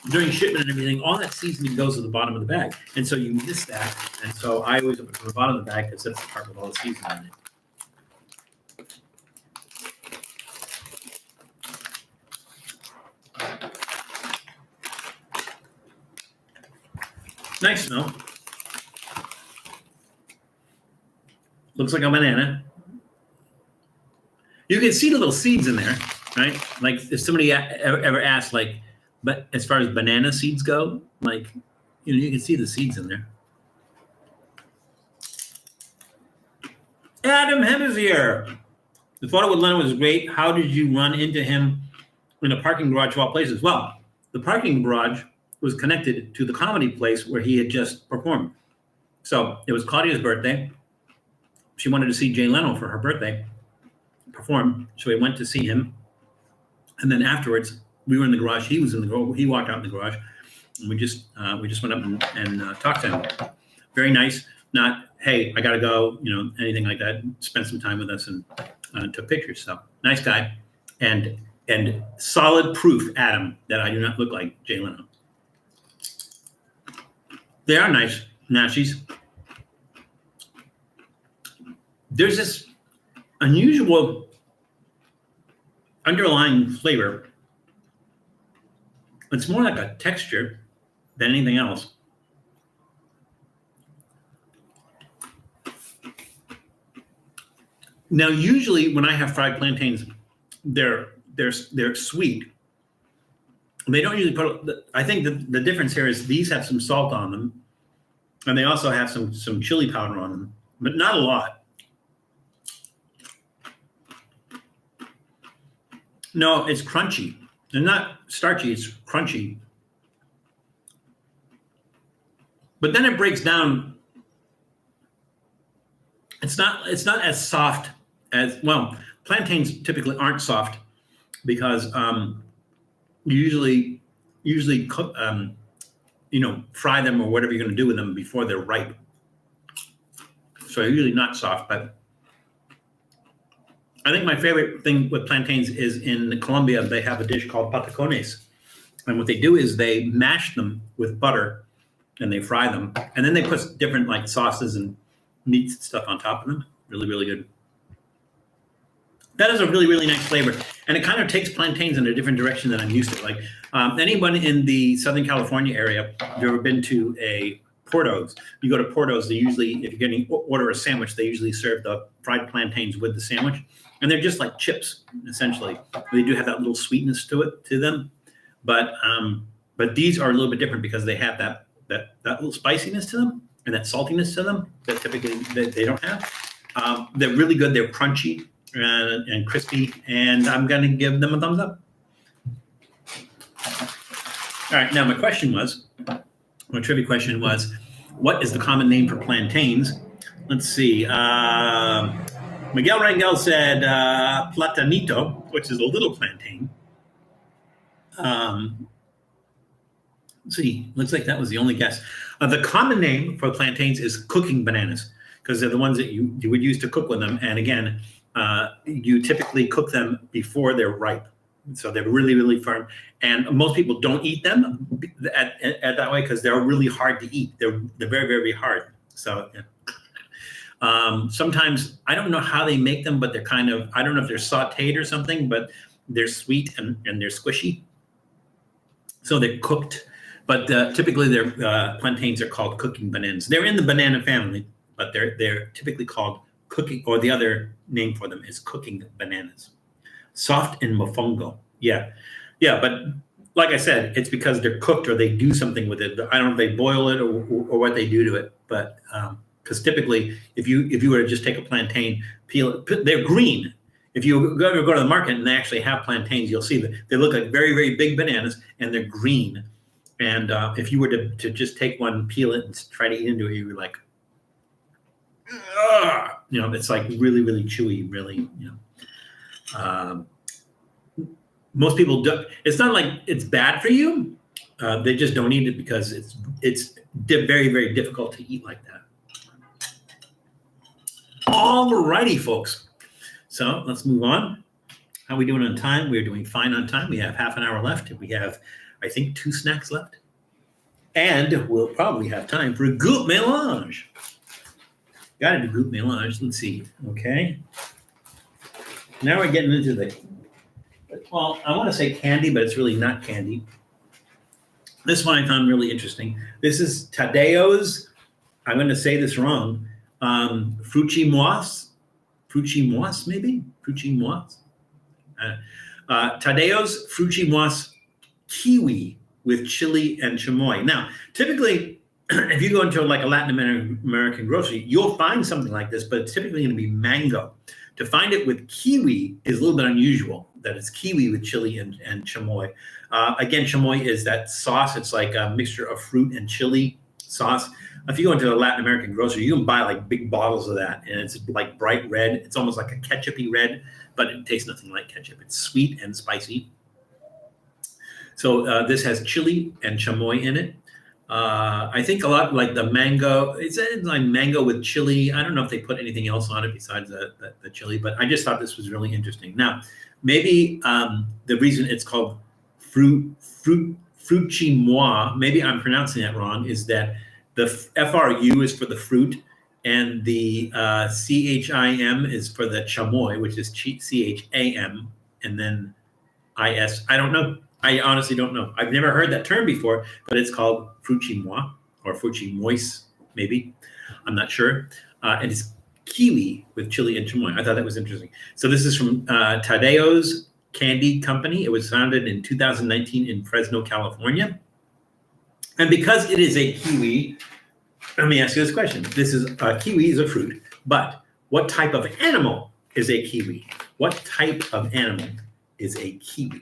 during shipment and everything, all that seasoning goes to the bottom of the bag, and so you miss that. And so I always open from the bottom of the bag because that's the part with all the seasoning in it. Nice smell. Looks like a banana. You can see the little seeds in there, right? Like if somebody ever asked, like, but as far as banana seeds go, like, you can see the seeds in there. Adam Hem is here. The photo with Leonard was great. How did you run into him in a parking garage of all places? Well, the parking garage was connected to the comedy place where he had just performed. So it was Claudia's birthday. She wanted to see Jay Leno for her birthday perform. So we went to see him. And then afterwards, we were in the garage. He was in the garage. He walked out in the garage. And we just went up and talked to him. Very nice. Not, hey, I got to go, anything like that. Spent some time with us and took pictures. So nice guy. And solid proof, Adam, that I do not look like Jay Leno. They are nice nashies. There's this unusual underlying flavor. It's more like a texture than anything else. Now, usually when I have fried plantains, they're sweet. They don't usually put. I think the difference here is these have some salt on them, and they also have some chili powder on them, but not a lot. No, it's crunchy. They're not starchy. It's crunchy, but then it breaks down. It's not as soft as, well, plantains typically aren't soft because you usually cook, fry them or whatever you're going to do with them before they're ripe. So they're usually not soft, but I think my favorite thing with plantains is in Colombia, they have a dish called patacones. And what they do is they mash them with butter and they fry them. And then they put different like sauces and meats and stuff on top of them. Really, really good. That is a really, really nice flavor. And it kind of takes plantains in a different direction than I'm used to. Like anyone in the Southern California area, if you've ever been to a Porto's, you go to Porto's, they usually, if you're going to order a sandwich, they usually serve the fried plantains with the sandwich. And they're just like chips, essentially. They do have that little sweetness to them. But these are a little bit different because they have that little spiciness to them and that saltiness to them that typically they don't have. They're really good. They're crunchy and crispy, and I'm going to give them a thumbs up. All right, now my trivia question was, what is the common name for plantains? Let's see. Miguel Rangel said platanito, which is a little plantain. Let's see, looks like that was the only guess. The common name for plantains is cooking bananas because they're the ones that you would use to cook with them. And again, you typically cook them before they're ripe. So they're really, really firm. And most people don't eat them at that way because they're really hard to eat. They're very, very hard. So yeah. Sometimes, I don't know how they make them, but they're kind of, I don't know if they're sauteed or something, but they're sweet and they're squishy. So they're cooked. But typically, their plantains are called cooking bananas. They're in the banana family, but they're typically called cooking, or the other name for them is cooking bananas. Soft and mofongo. Yeah. But like I said, it's because they're cooked or they do something with it. I don't know if they boil it or what they do to it, but because typically, if you were to just take a plantain, peel it, they're green. If you go to the market and they actually have plantains, you'll see that they look like very, very big bananas and they're green. And if you were to just take one, peel it, and try to eat into it, you were like, ugh! It's like really, really chewy, really, most people don't. It's not like it's bad for you. They just don't eat it because it's very, very difficult to eat like that. All righty, folks. So let's move on. How are we doing on time? We're doing fine on time. We have half an hour left. We have, I think, 2 snacks left. And we'll probably have time for a goût mélange. Got to do goût mélange. Let's see. Okay. Now we're getting into well, I want to say candy, but it's really not candy. This one I found really interesting. This is Tadeo's, I'm going to say this wrong, Fruchimois, maybe? Fruchimois? Tadeo's Fruchimois kiwi with chili and chamoy. Now, typically, if you go into like a Latin American grocery, you'll find something like this, but it's typically going to be mango. To find it with kiwi is a little bit unusual, that it's kiwi with chili and chamoy. Again, chamoy is that sauce. It's like a mixture of fruit and chili sauce. If you go into a Latin American grocery, you can buy like big bottles of that, and it's like bright red. It's almost like a ketchupy red, but it tastes nothing like ketchup. It's sweet and spicy. So this has chili and chamoy in it. I think a lot like the mango. It's like mango with chili. I don't know if they put anything else on it besides the chili, but I just thought this was really interesting. Now, maybe the reason it's called Fruchimois, maybe I'm pronouncing that wrong, is that the FRU is for the fruit, and the CHIM is for the chamoy, which is CHAM, and then IS. I don't know. I honestly don't know. I've never heard that term before, but it's called Fruchimois or Fruchimois, maybe. I'm not sure. And it's kiwi with chili and chamoy. I thought that was interesting. So this is from Tadeo's Candy Company. It was founded in 2019 in Fresno, California. And because it is a kiwi, let me ask you this question. Kiwi is a fruit, but what type of animal is a kiwi? What type of animal is a kiwi?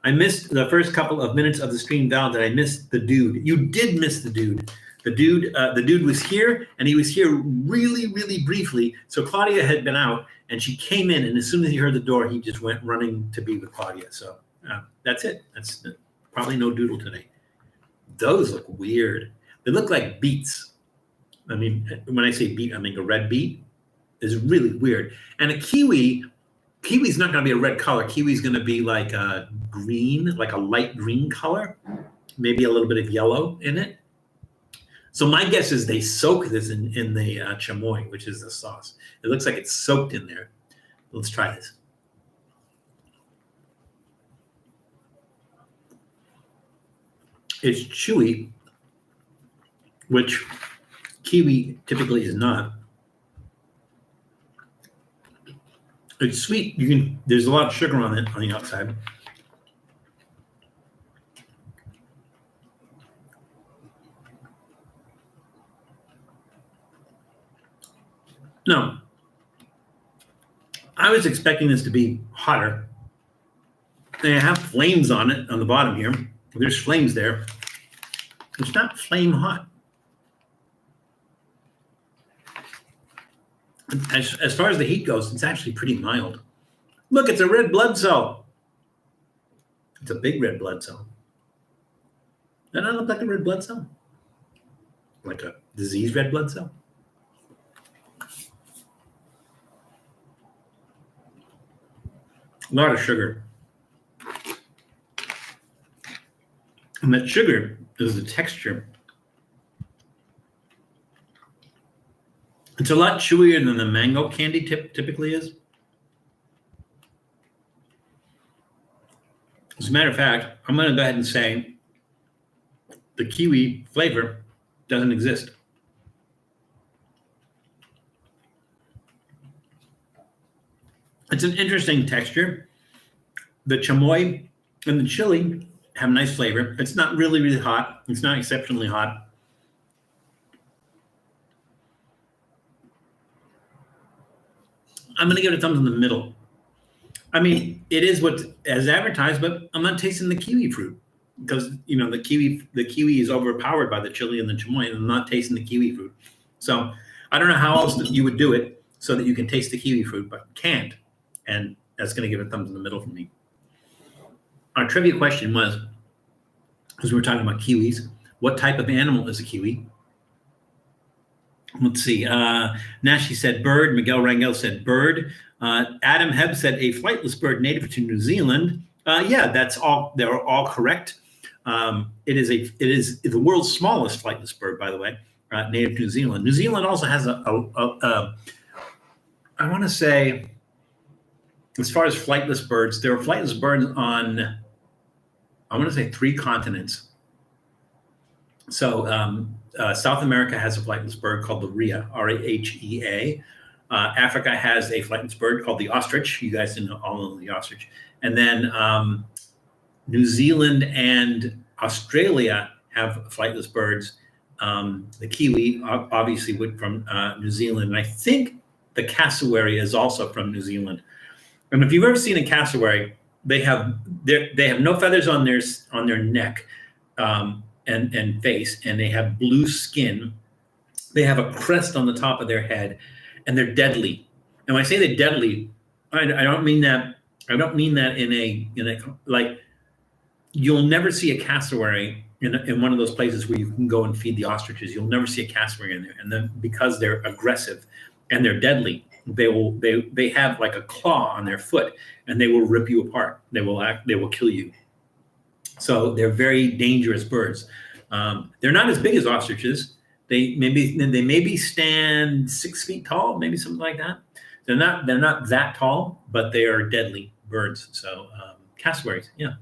I missed the first couple of minutes of the stream, Val. That I missed the dude. You did miss the dude. The dude was here, and he was here really, really briefly. So Claudia had been out, and she came in, and as soon as he heard the door, he just went running to be with Claudia. So that's it. That's probably no doodle today. Those look weird. They look like beets. I mean, when I say beet, I mean a red beet. Is really weird. And a kiwi's not going to be a red color. Kiwi's going to be like a green, like a light green color, maybe a little bit of yellow in it. So my guess is they soak this in the chamoy, which is the sauce. It looks like it's soaked in there. Let's try this. It's chewy, which kiwi typically is not. It's sweet. There's a lot of sugar on it on the outside. No. I was expecting this to be hotter. They have flames on it on the bottom here. There's flames there. It's not flame hot. As far as the heat goes, it's actually pretty mild. Look, it's a red blood cell. It's a big red blood cell. Doesn't that look like a red blood cell? Like a diseased red blood cell? A lot of sugar. And that sugar is the texture. It's a lot chewier than the mango candy typically is. As a matter of fact, I'm going to go ahead and say the kiwi flavor doesn't exist. It's an interesting texture. The chamoy and the chili have nice flavor. It's not really, really hot. It's not exceptionally hot. I'm going to give it a thumbs in the middle. I mean, it is what as advertised, but I'm not tasting the kiwi fruit because the kiwi is overpowered by the chili and the chamoy, and I'm not tasting the kiwi fruit. So I don't know how else you would do it so that you can taste the kiwi fruit, but can't, and that's going to give it a thumbs in the middle for me. Our trivia question was, because we were talking about kiwis, what type of animal is a kiwi? Let's see. Nashi said bird. Miguel Rangel said bird. Adam Hebb said a flightless bird native to New Zealand. Yeah, that's all. They're all correct. It is the world's smallest flightless bird, by the way, native to New Zealand. New Zealand also has I want to say, as far as flightless birds, there are flightless birds on, I want to say 3 continents. So South America has a flightless bird called the rhea, R-A-H-E-A. Africa has a flightless bird called the ostrich. You guys all know the ostrich. And then New Zealand and Australia have flightless birds. The kiwi, obviously, from New Zealand. And I think the cassowary is also from New Zealand. And if you've ever seen a cassowary, they have no feathers on their neck and face, and they have blue skin. They have a crest on the top of their head, and they're deadly. And when I say they're deadly, I don't mean that. I don't mean that in a like. You'll never see a cassowary in one of those places where you can go and feed the ostriches. You'll never see a cassowary in there, and then because they're aggressive and they're deadly, they have like a claw on their foot, and they will rip you apart. They will kill you. So they're very dangerous birds. They're not as big as ostriches. They maybe stand 6 feet tall, maybe something like that. They're not that tall, but they are deadly birds. So cassowaries, yeah.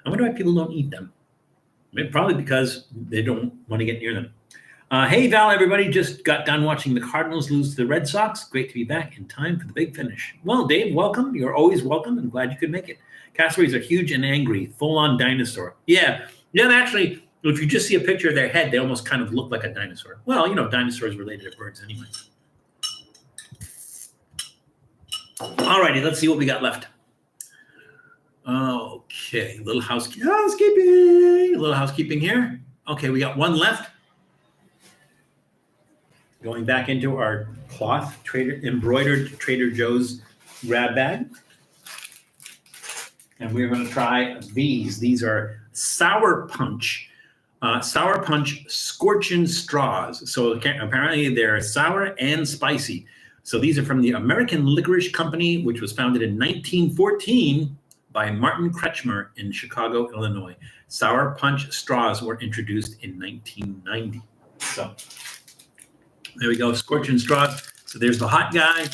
I wonder why people don't eat them. Maybe probably because they don't want to get near them. Hey Val, everybody, just got done watching the Cardinals lose to the Red Sox. Great to be back in time for the big finish. Well, Dave, welcome. You're always welcome. I'm glad you could make it. Cassowaries are huge and angry, full-on dinosaur. Yeah, actually, if you just see a picture of their head, they almost kind of look like a dinosaur. Well, dinosaurs related to birds anyway. All righty, let's see what we got left. Okay, little housekeeping. A little housekeeping here. Okay, we got one left. Going back into our cloth embroidered Trader Joe's grab bag. And we're going to try these. These are Sour Punch Scorchin Straws. So apparently they're sour and spicy. So these are from the American Licorice Company, which was founded in 1914 by Martin Kretschmer in Chicago, Illinois. Sour Punch straws were introduced in 1990. So there we go, Scorchin Straws. So there's the hot guy,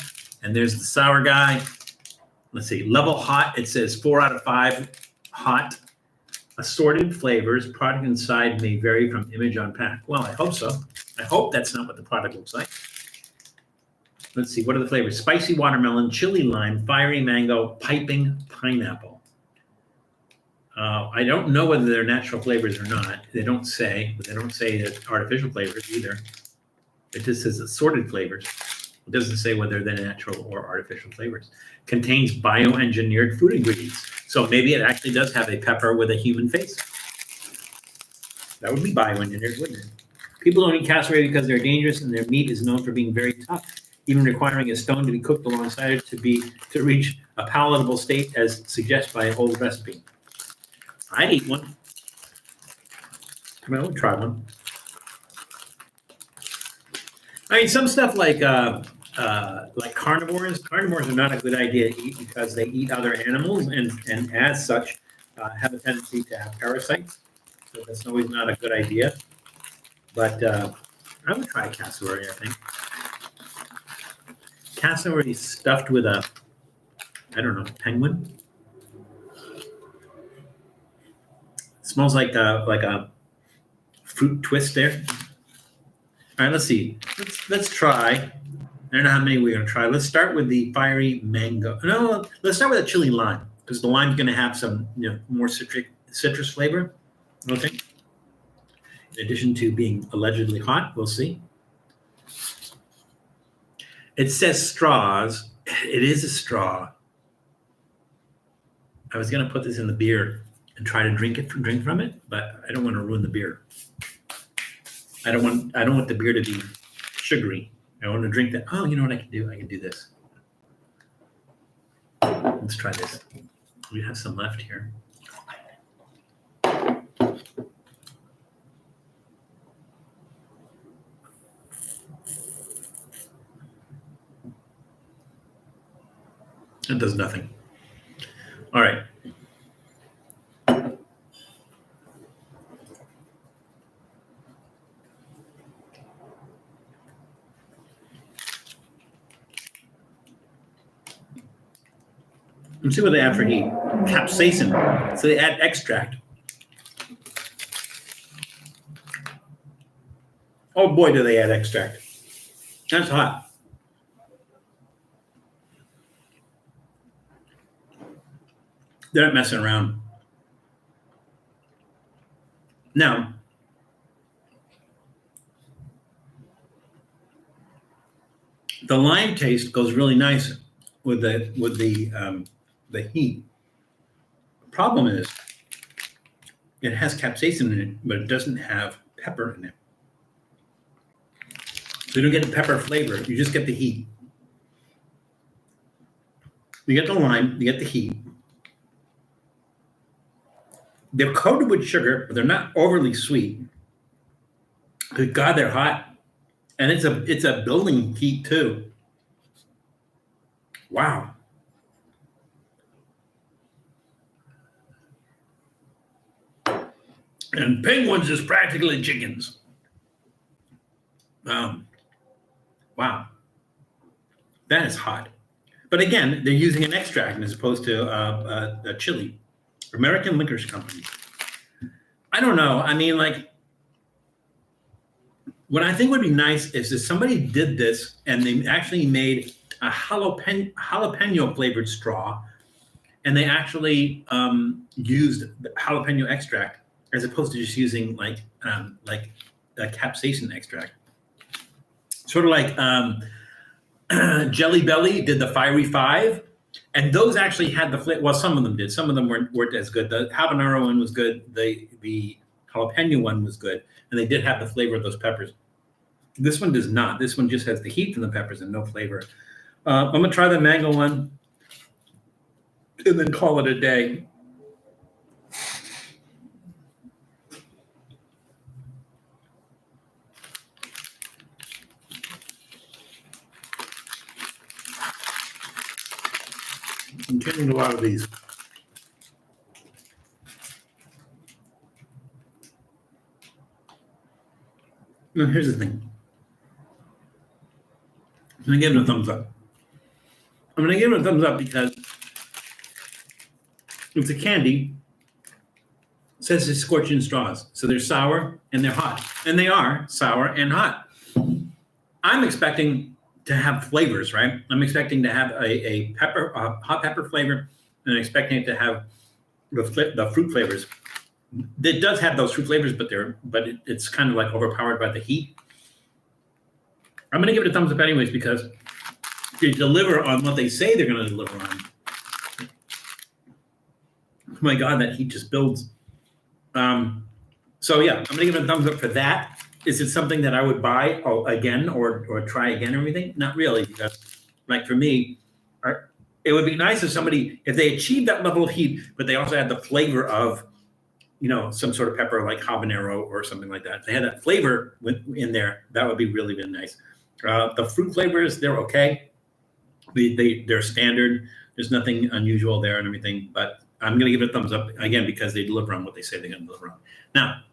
and there's the sour guy. Let's see, level hot, it says 4 out of 5 hot. Assorted flavors. Product inside may vary from image on pack. Well, I hope so. I hope that's not what the product looks like. Let's see, what are the flavors? Spicy watermelon, chili lime, fiery mango, piping pineapple. I don't know whether they're natural flavors or not. They don't say, but they don't say that artificial flavors either. It just says assorted flavors. It doesn't say whether they're natural or artificial flavors. Contains bioengineered food ingredients. So maybe it actually does have a pepper with a human face. That would be bioengineered, wouldn't it? People don't eat cassowary because they're dangerous, and their meat is known for being very tough, even requiring a stone to be cooked alongside it to reach a palatable state, as suggested by an old recipe. I'd eat one. Well, we'll try one. I mean, some stuff like carnivores. Carnivores are not a good idea to eat because they eat other animals, and as such, have a tendency to have parasites. So that's always not a good idea. But I would try cassowary, I think. Cassowary stuffed with a, penguin. It smells like a fruit twist there. All right, let's see. Let's try. I don't know how many we're going to try. Let's start with the fiery mango. No, let's start with a chili lime because the lime's going to have some more citrus flavor. Okay. In addition to being allegedly hot, we'll see. It says straws. It is a straw. I was gonna put this in the beer and try to drink from it, but I don't want to ruin the beer. I don't want the beer to be sugary. I want to drink that. Oh, you know what I can do? I can do this. Let's try this. We have some left here. It does nothing. All right. Let's see what they add for heat. Capsaicin. So they add extract. Oh boy, do they add extract. That's hot. They're not messing around. Now, the lime taste goes really nice with the heat. The problem is it has capsaicin in it, but it doesn't have pepper in it. So you don't get the pepper flavor, you just get the heat. You get the lime, you get the heat. They're coated with sugar, but they're not overly sweet. Good God, they're hot. And it's a building heat too. Wow. And penguins is practically chickens. Wow. That is hot. But again, they're using an extract as opposed to a chili. American Liquors Company. I don't know. I mean, like, what I think would be nice is if somebody did this and they actually made a jalapeno flavored straw, and they actually used the jalapeno extract as opposed to just using like a capsaicin extract. Sort of like Jelly Belly did the Fiery Five. And those actually had the flavor. Well, some of them did. Some of them weren't as good. The habanero one was good. The jalapeno one was good. And they did have the flavor of those peppers. This one does not. This one just has the heat from the peppers and no flavor. I'm going to try the mango one and then call it a day. I'm getting a lot of these. Now, here's the thing. I'm going to give it a thumbs up. I'm going to give it a thumbs up because it's a candy. It says it's Scorchin Straws. So they're sour and they're hot. And they are sour and hot. I'm expecting to have flavors, right? I'm expecting to have a hot pepper flavor, and I'm expecting it to have the fruit flavors. It does have those fruit flavors, but it's kind of like overpowered by the heat. I'm going to give it a thumbs up anyways because they deliver on what they say they're going to deliver on. Oh my God, that heat just builds. So yeah, I'm going to give it a thumbs up for that. Is it something that I would buy again or try again or anything? Not really, because like for me, it would be nice if they achieved that level of heat, but they also had the flavor of, some sort of pepper like habanero or something like that. If they had that flavor in there, that would be really, really nice. The fruit flavors, they're okay. They're standard. There's nothing unusual there and everything, but I'm going to give it a thumbs up again because they deliver on what they say they're going to deliver on. Now,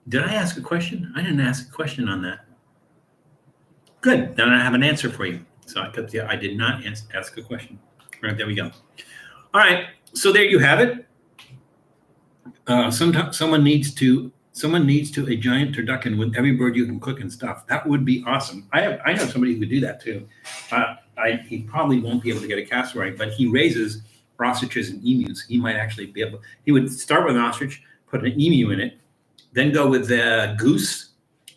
did I ask a question? I didn't ask a question on that. Good. Then I have an answer for you. So I did not ask a question. All right, there we go. All right. So there you have it. Someone needs to a giant turducken with every bird you can cook and stuff. That would be awesome. I know somebody who could do that too. He probably won't be able to get a cassowary, but he raises ostriches and emus. He might actually be able. He would start with an ostrich, put an emu in it, then go with a goose,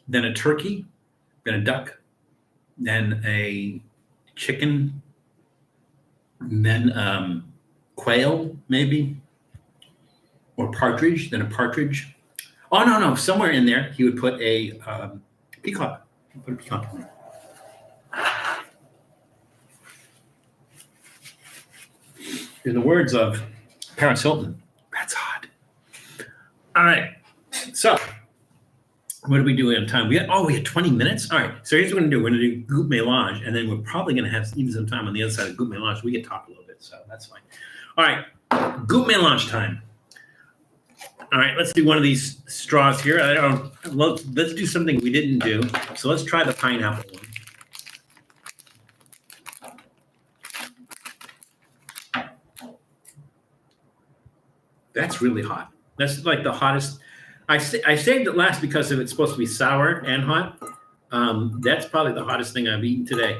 then a turkey, then a duck, then a chicken, and then quail maybe, or partridge, then a partridge. Oh, no, somewhere in there he would put a peacock. Put a peacock in there. In the words of Paris Hilton, that's hot. All right, so what are we doing on time? We had 20 minutes. All right, so here's what we're gonna do. We're gonna do goût mélange, and then we're probably gonna have even some time on the other side of goût mélange. We can talk a little bit, so that's fine. All right, goût mélange time. All right, let's do one of these straws here. Let's do something we didn't do. So let's try the pineapple one. That's really hot. That's like the hottest. I saved it last because it's supposed to be sour and hot. That's probably the hottest thing I've eaten today.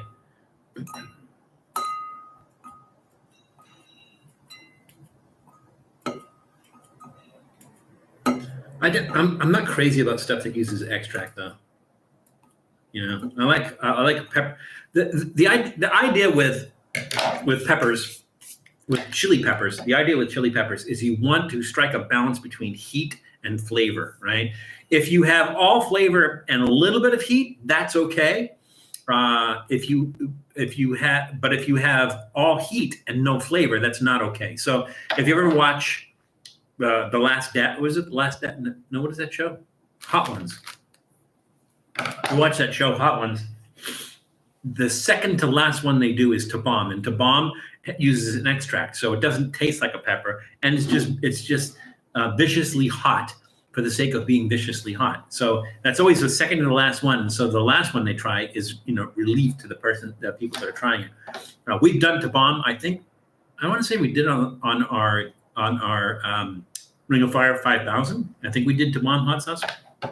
I'm not crazy about stuff that uses extract though. You know, I like pepper. The idea with peppers, with chili peppers, the idea with chili peppers is you want to strike a balance between heat and flavor, right? If you have all flavor and a little bit of heat, that's okay. If you have all heat and no flavor, that's not okay. So if you ever watch The Last Dad, was it The Last Dad? No, what is that show? Hot Ones. You watch that show, Hot Ones. The second to last one they do is Tabam, and Tabam uses an extract, so it doesn't taste like a pepper, and it's just viciously hot for the sake of being viciously hot. So that's always the second to the last one. And so the last one they try is relief to the people that are trying it. We've done Tabam. I want to say we did on our Ring of Fire 5000. I think we did Tabam hot sauce. I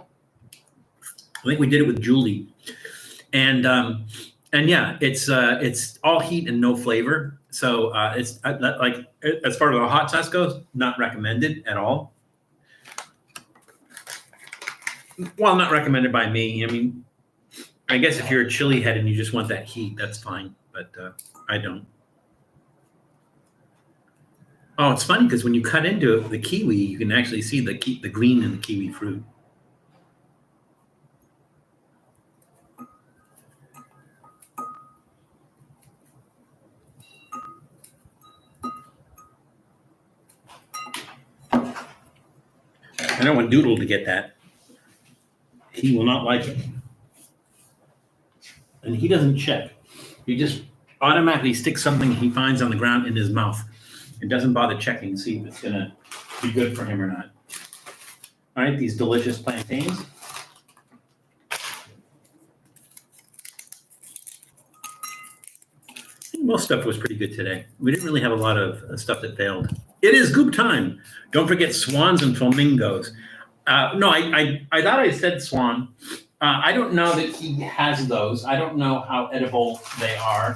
think we did it with Julie, and yeah, it's all heat and no flavor. So it's like, as far as the hot sauce goes, not recommended at all. Well, not recommended by me. I mean, I guess if you're a chili head and you just want that heat, that's fine. But I don't. Oh, it's funny because when you cut into the kiwi, you can actually see the green in the kiwi fruit. I don't want Doodle to get that. He will not like it. And he doesn't check. He just automatically sticks something he finds on the ground in his mouth. It doesn't bother checking to see if it's going to be good for him or not. All right, these delicious plantains. I think most stuff was pretty good today. We didn't really have a lot of stuff that failed. It is goop time. Don't forget swans and flamingos. No, I thought I said swan. I don't know that he has those. I don't know how edible they are.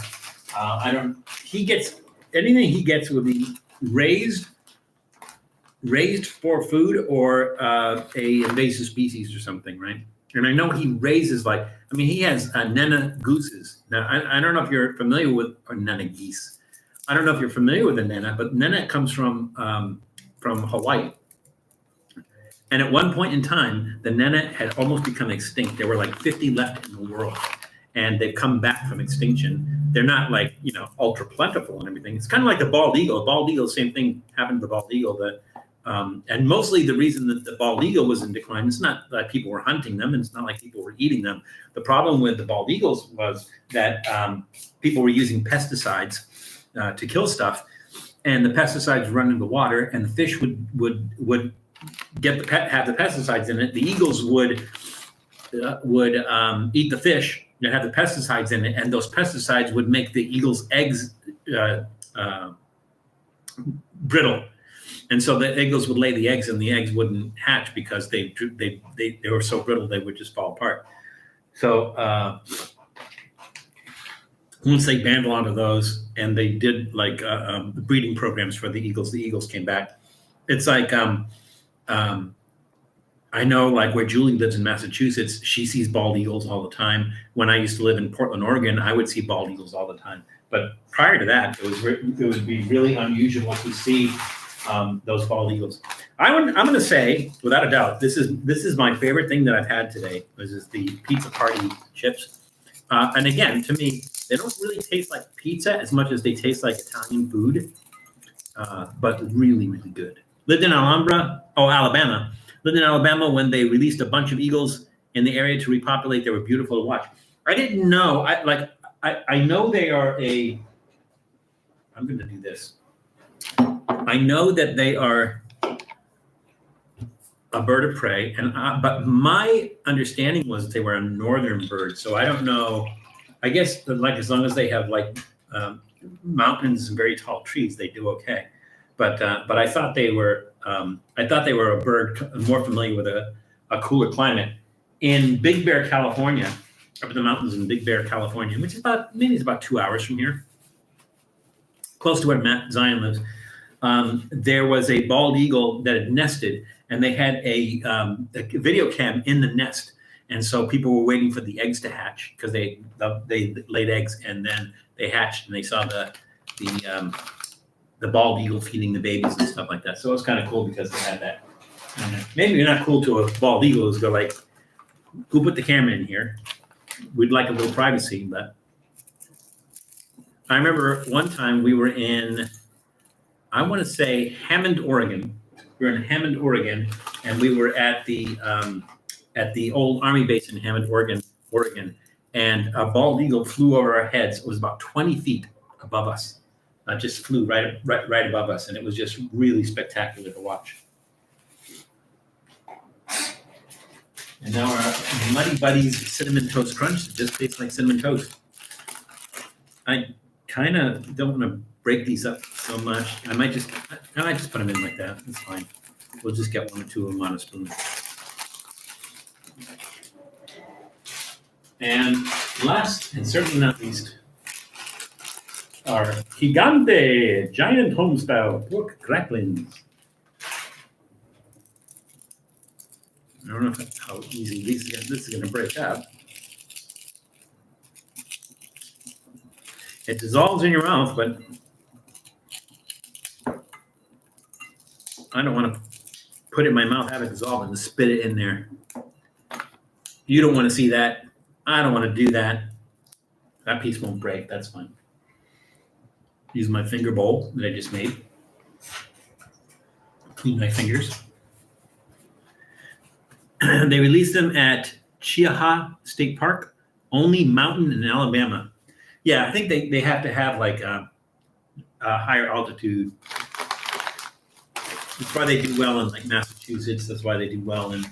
Anything he gets will be raised for food or a invasive species or something, right? And I know he raises he has Nana gooses. Now, I don't know if you're familiar with, or Nana geese. I don't know if you're familiar with the Nana, but Nana comes from Hawaii. And at one point in time, the Nana had almost become extinct. There were like 50 left in the world, and they've come back from extinction. They're not ultra plentiful and everything. It's kind of like the bald eagle. The bald eagle, same thing happened to the bald eagle. And mostly the reason that the bald eagle was in decline, it's not that people were hunting them, and it's not like people were eating them. The problem with the bald eagles was that people were using pesticides to kill stuff, and the pesticides run into the water, and the fish would have the pesticides in it. The eagles would eat the fish that have the pesticides in it, and those pesticides would make the eagles' eggs brittle. And so the eagles would lay the eggs, and the eggs wouldn't hatch because they were so brittle they would just fall apart. So once they banned a lot of those, and they did breeding programs for the eagles came back. It's like I know, like where Julie lives in Massachusetts, she sees bald eagles all the time. When I used to live in Portland, Oregon, I would see bald eagles all the time. But prior to that, it would be really unusual to see those bald eagles. I'm going to say, without a doubt, this is my favorite thing that I've had today. This is the Pizza Party chips. And again, to me, they don't really taste like pizza as much as they taste like Italian food, but really, really good. Lived in Alabama. Lived in Alabama when they released a bunch of eagles in the area to repopulate. They were beautiful to watch. I didn't know. I know they are a. I'm going to do this. I know that they are a bird of prey, but my understanding was they were a northern bird. So I don't know. I guess like as long as they have like mountains and very tall trees, they do okay. But I thought they were a bird more familiar with a cooler climate. In Big Bear, California, up in the mountains in Big Bear, California, which is about 2 hours from here, close to where Matt Zion lives. There was a bald eagle that had nested, and they had a video cam in the nest, and so people were waiting for the eggs to hatch because they laid eggs, and then they hatched, and they saw the bald eagle feeding the babies and stuff like that. So it was kind of cool because they had that. Maybe you're not cool to a bald eagle is go like, who put the camera in here? We'd like a little privacy, but I remember one time we were in, I want to say Hammond, Oregon. We were in Hammond, Oregon, and we were at the old Army base in Hammond, Oregon, and a bald eagle flew over our heads. It was about 20 feet above us. Just flew right above us, and it was just really spectacular to watch. And now our Muddy Buddies Cinnamon Toast Crunch just tastes like cinnamon toast. I kind of don't want to break these up so much. I might just put them in like that. That's fine. We'll just get 1 or 2 of them on a spoon. And last, and certainly not least, are Gigante Giant Homestyle Pork Cracklins. I don't know how easy this is going to break up. It dissolves in your mouth, but I don't want to put it in my mouth, have it dissolve, and spit it in there. You don't want to see that. I don't want to do that. That piece won't break. That's fine. Use my finger bowl that I just made. Clean my fingers. They released them at Cheaha State Park, only mountain in Alabama. Yeah, I think they have to have like a higher altitude. That's why they do well in like Massachusetts. That's why they do well in,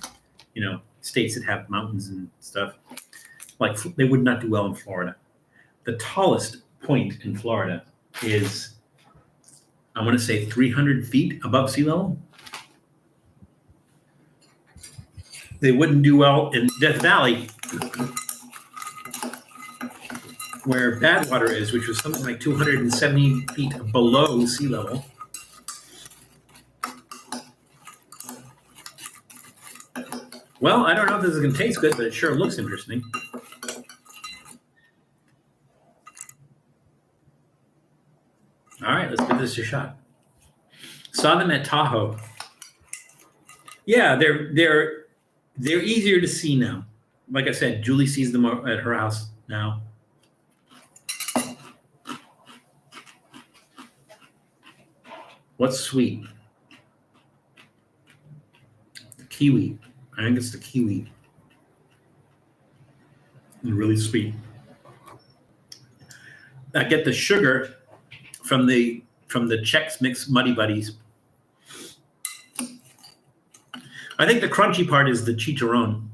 states that have mountains and stuff. Like they would not do well in Florida. The tallest point in Florida is, I want to say 300 feet above sea level. They wouldn't do well in Death Valley, where Badwater is, which was something like 270 feet below sea level. Well, I don't know if this is going to taste good, but it sure looks interesting. All right, let's give this a shot. Saw them at Tahoe. Yeah, they're easier to see now. Like I said, Julie sees them at her house now. What's sweet? The kiwi. I think it's the kiwi. And really sweet. I get the sugar from the Chex Mix Muddy Buddies. I think the crunchy part is the chicharron.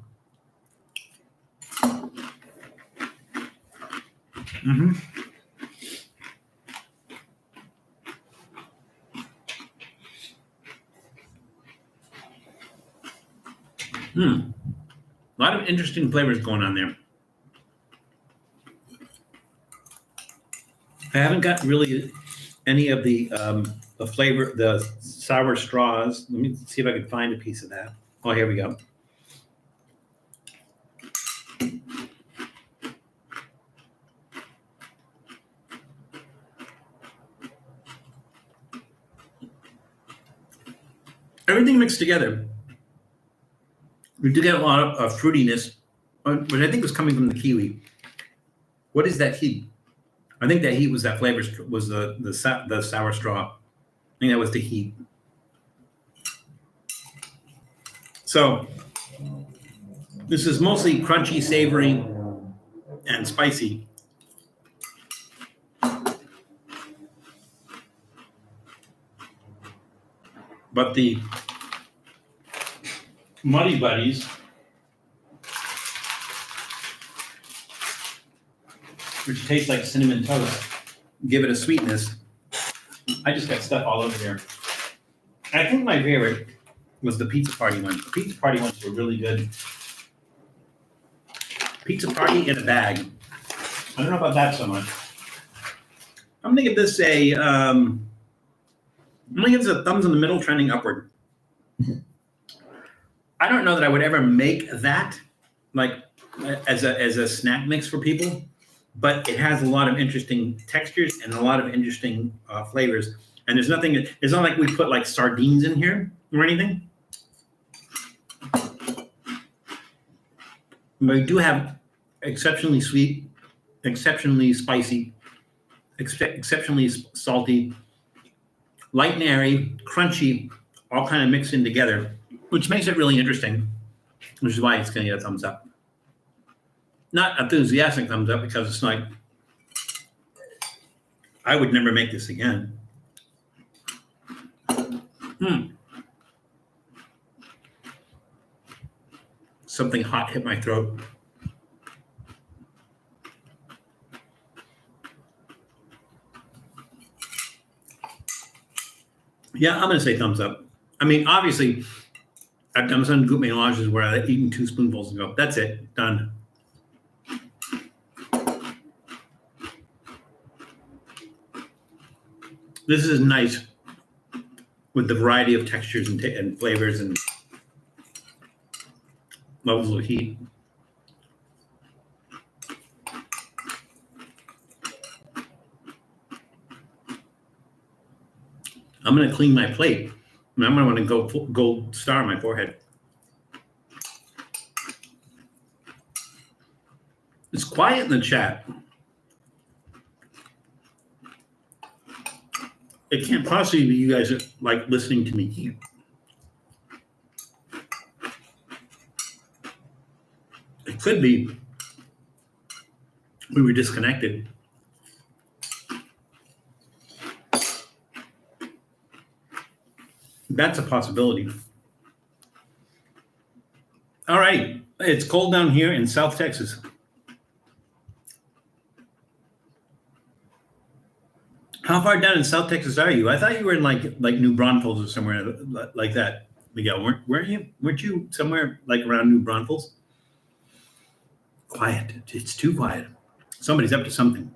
Mm-hmm. A lot of interesting flavors going on there. I haven't got really any of the flavor, the sour straws. Let me see if I can find a piece of that. Oh, here we go. Everything mixed together. We do get a lot of fruitiness, which I think was coming from the kiwi. What is that heat? I think that heat was that flavor, was the sour straw. I think that was the heat. So this is mostly crunchy, savory, and spicy. But the Muddy Buddies, which taste like cinnamon toast, give it a sweetness. I just got stuff all over there. I think my favorite was the pizza party one. The pizza party ones were really good. Pizza party in a bag. I don't know about that so much. I'm gonna give this I'm gonna give this a thumbs in the middle, trending upward. I don't know that I would ever make that like as a snack mix for people, but it has a lot of interesting textures and a lot of interesting flavors. And there's nothing. It's not like we put like sardines in here or anything. But we do have exceptionally sweet, exceptionally spicy, exceptionally salty, light and airy, crunchy, all kind of mixed in together, which makes it really interesting, which is why it's going to get a thumbs up. Not enthusiastic thumbs up, because it's like, I would never make this again. Something hot hit my throat. Yeah, I'm going to say thumbs up. I mean, obviously, I've done some gout mélanges where I've eaten 2 spoonfuls and go, that's it, done. This is nice with the variety of textures and flavors and levels of heat. I'm going to clean my plate, and I'm going to want to go gold star on my forehead. It's quiet in the chat. It can't possibly be you guys are like listening to me eat. It could be we were disconnected. That's a possibility. All right, it's cold down here in South Texas. How far down in South Texas are you? I thought you were in like New Braunfels or somewhere like that, Miguel. Weren't you? Weren't you somewhere like around New Braunfels? Quiet. It's too quiet. Somebody's up to something.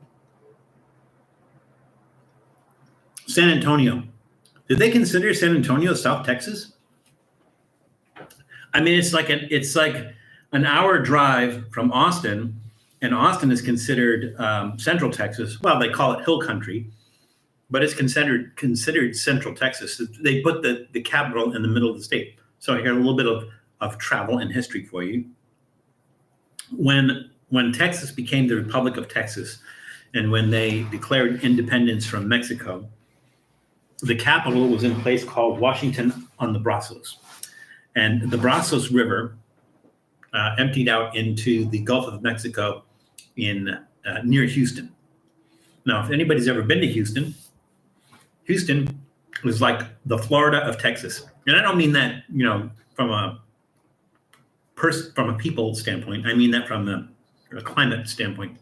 San Antonio. Did they consider San Antonio South Texas? I mean, it's like an hour drive from Austin, and Austin is considered Central Texas. Well, they call it Hill Country, but it's considered Central Texas. They put the capital in the middle of the state. So I got a little bit of travel and history for you. When Texas became the Republic of Texas, and when they declared independence from Mexico, the capital was in a place called Washington on the Brazos. And the Brazos River emptied out into the Gulf of Mexico in near Houston. Now, if anybody's ever been to Houston, Houston was like the Florida of Texas. And I don't mean that, from a people standpoint. I mean that from a climate standpoint.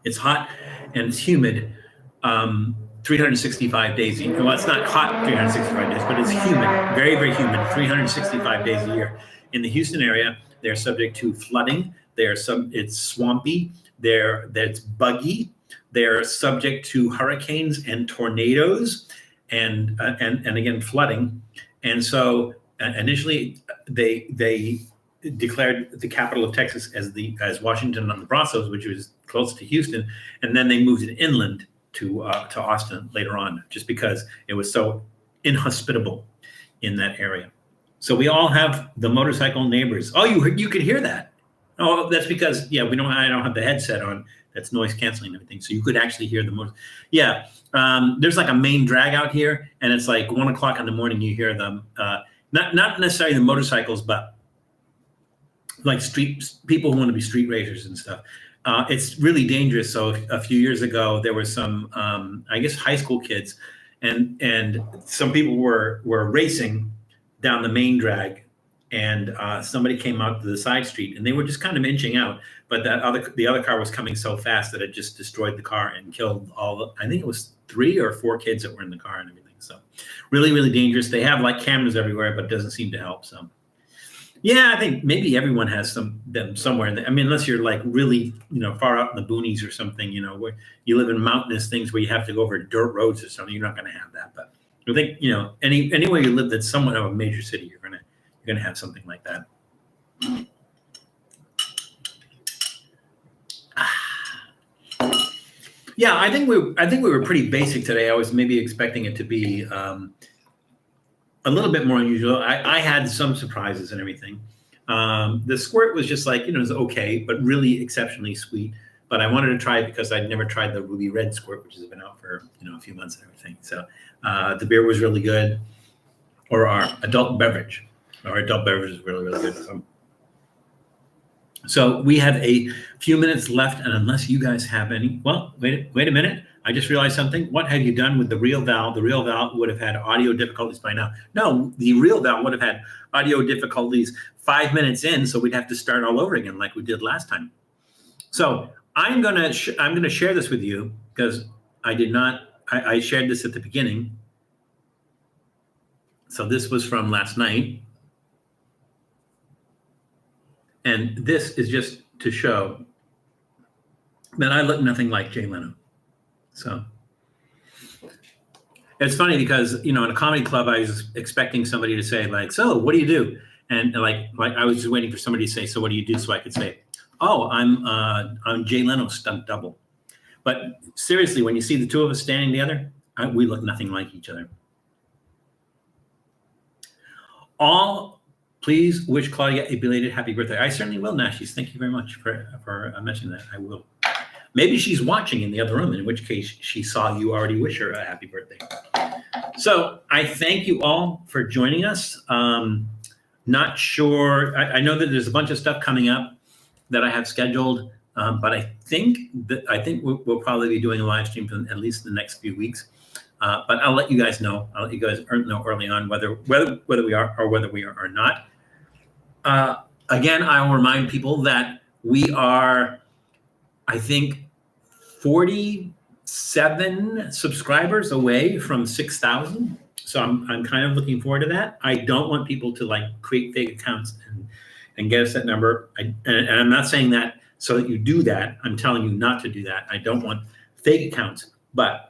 It's hot and it's humid 365 days a year. Well, it's not hot 365 days, but it's humid, very, very humid, 365 days a year. In the Houston area, they're subject to flooding. It's swampy. It's buggy. They're subject to hurricanes and tornadoes, and again flooding. And so initially, they declared the capital of Texas as Washington on the Brazos, which was close to Houston, and then they moved it inland to Austin later on, just because it was so inhospitable in that area. So we all have the motorcycle neighbors. Oh, you could hear that. Oh, that's because I don't have the headset on. That's noise canceling and everything, so you could actually hear the motor. Yeah, there's like a main drag out here, and it's like 1 o'clock in the morning. You hear them, not necessarily the motorcycles, but like people who want to be street racers and stuff. It's really dangerous. So a few years ago, there were some, I guess, high school kids, and some people were racing down the main drag, and somebody came out to the side street, and they were just kind of inching out, but the other car was coming so fast that it just destroyed the car and killed I think it was 3 or 4 kids that were in the car and everything. So really, really dangerous. They have like cameras everywhere, but it doesn't seem to help. So yeah, I think maybe everyone has them somewhere. I mean, unless you're like really, far out in the boonies or something, where you live in mountainous things where you have to go over dirt roads or something, you're not going to have that. But I think, anywhere you live that's somewhat of a major city, you're going to have something like that. Yeah, I think we were pretty basic today. I was maybe expecting it to be a little bit more unusual. I had some surprises and everything. The squirt was just like, it was okay, but really exceptionally sweet. But I wanted to try it because I'd never tried the Ruby Red squirt, which has been out for a few months and everything. So the beer was really good, or our adult beverage. Our adult beverage is really, really good. So we have a few minutes left, and unless you guys have any, well, wait a minute. I just realized something. What have you done with the real Val? The real Val would have had audio difficulties by now. No, the real Val would have had audio difficulties 5 minutes in, so we'd have to start all over again like we did last time. So I'm gonna share this with you because I shared this at the beginning. So this was from last night. And this is just to show that I look nothing like Jay Leno. So it's funny because, in a comedy club, I was expecting somebody to say like, so what do you do? And like I was just waiting for somebody to say, so what do you do? So I could say, oh, I'm Jay Leno's stunt double. But seriously, when you see the two of us standing together, we look nothing like each other. Please wish Claudia a belated happy birthday. I certainly will, Nashies. Thank you very much for mentioning that. I will. Maybe she's watching in the other room, in which case she saw you already wish her a happy birthday. So I thank you all for joining us. Not sure. I know that there's a bunch of stuff coming up that I have scheduled, but I think we'll probably be doing a live stream for at least the next few weeks. But I'll let you guys know. I'll let you guys know early on whether we are or whether we are not. Again, I will remind people that we are, I think, 47 subscribers away from 6,000. So I'm kind of looking forward to that. I don't want people to like create fake accounts and get us that number. And I'm not saying that so that you do that. I'm telling you not to do that. I don't want fake accounts, but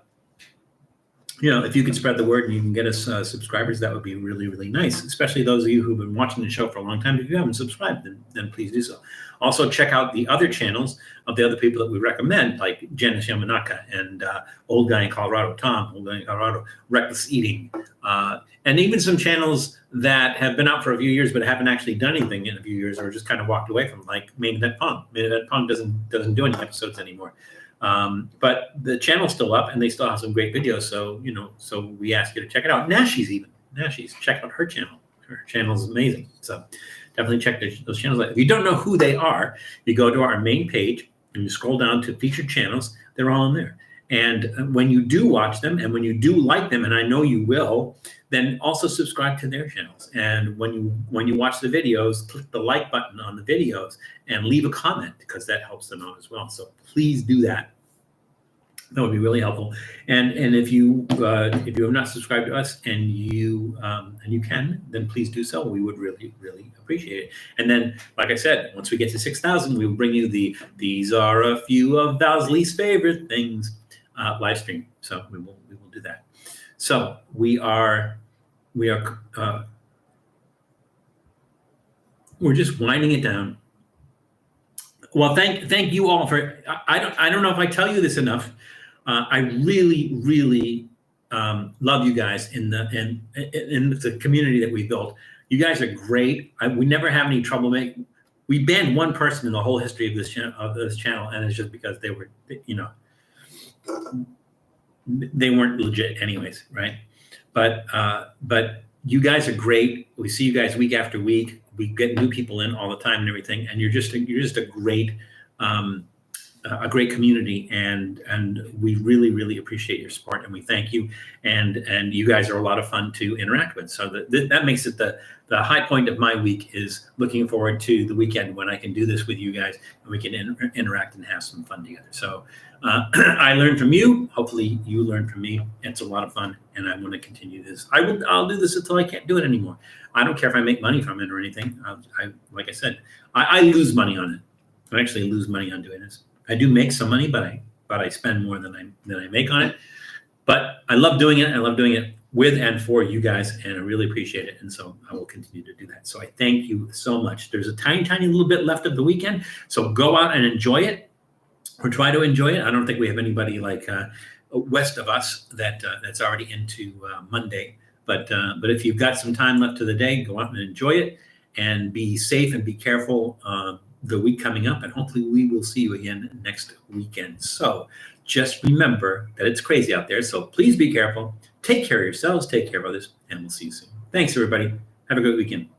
if you can spread the word and you can get us subscribers, that would be really, really nice, especially those of you who've been watching the show for a long time. If you haven't subscribed, then please do so. Also, check out the other channels of the other people that we recommend, like Janice Yamanaka and Old Guy in Colorado, Tom, Old Guy in Colorado, Reckless Eating, and even some channels that have been out for a few years but haven't actually done anything in a few years or just kind of walked away from, like Main Event Pong. Main Event Pong doesn't do any episodes anymore. But the channel's still up and they still have some great videos. So, so we ask you to check it out. Nashies, check out her channel. Her channel is amazing. So definitely check those channels out. If you don't know who they are, you go to our main page and you scroll down to featured channels. They're all in there. And when you do watch them and when you do like them, and I know you will, then also subscribe to their channels. And when you watch the videos, click the like button on the videos and leave a comment because that helps them out as well. So please do that. That would be really helpful. And if you have not subscribed to us and you can, then please do so. We would really, really appreciate it. And then, like I said, once we get to 6,000, we will bring you these are a few of Val's least favorite things live stream. So we will do that. So we are we're just winding it down. Well, thank you all for. I don't know if I tell you this enough. I really love you guys in the community that we built. You guys are great. We never have any trouble making. We banned one person in the whole history of this channel, and it's just because they were, they weren't legit, anyways, right? But you guys are great. We see you guys week after week. We get new people in all the time and everything, and you're just a great community, and we really appreciate your support, and we thank you. And you guys are a lot of fun to interact with. So that makes it the high point of my week, is looking forward to the weekend when I can do this with you guys and we can interact and have some fun together. So I learned from you. Hopefully you learned from me. It's a lot of fun, and I want to continue this. I'll do this until I can't do it anymore. I don't care if I make money from it or anything. Like I said, I lose money on it. I actually lose money on doing this. I do make some money, but I spend more than I make on it. But I love doing it. I love doing it with and for you guys, and I really appreciate it. And so I will continue to do that. So I thank you so much. There's a tiny little bit left of the weekend, so go out and enjoy it, or try to enjoy it. I don't think we have anybody like west of us that's already into Monday. But if you've got some time left of the day, go out and enjoy it, and be safe and be careful the week coming up, and hopefully we will see you again next weekend. So just remember that it's crazy out there, so please be careful, take care of yourselves, take care of others, and we'll see you soon. Thanks, everybody. Have a good weekend.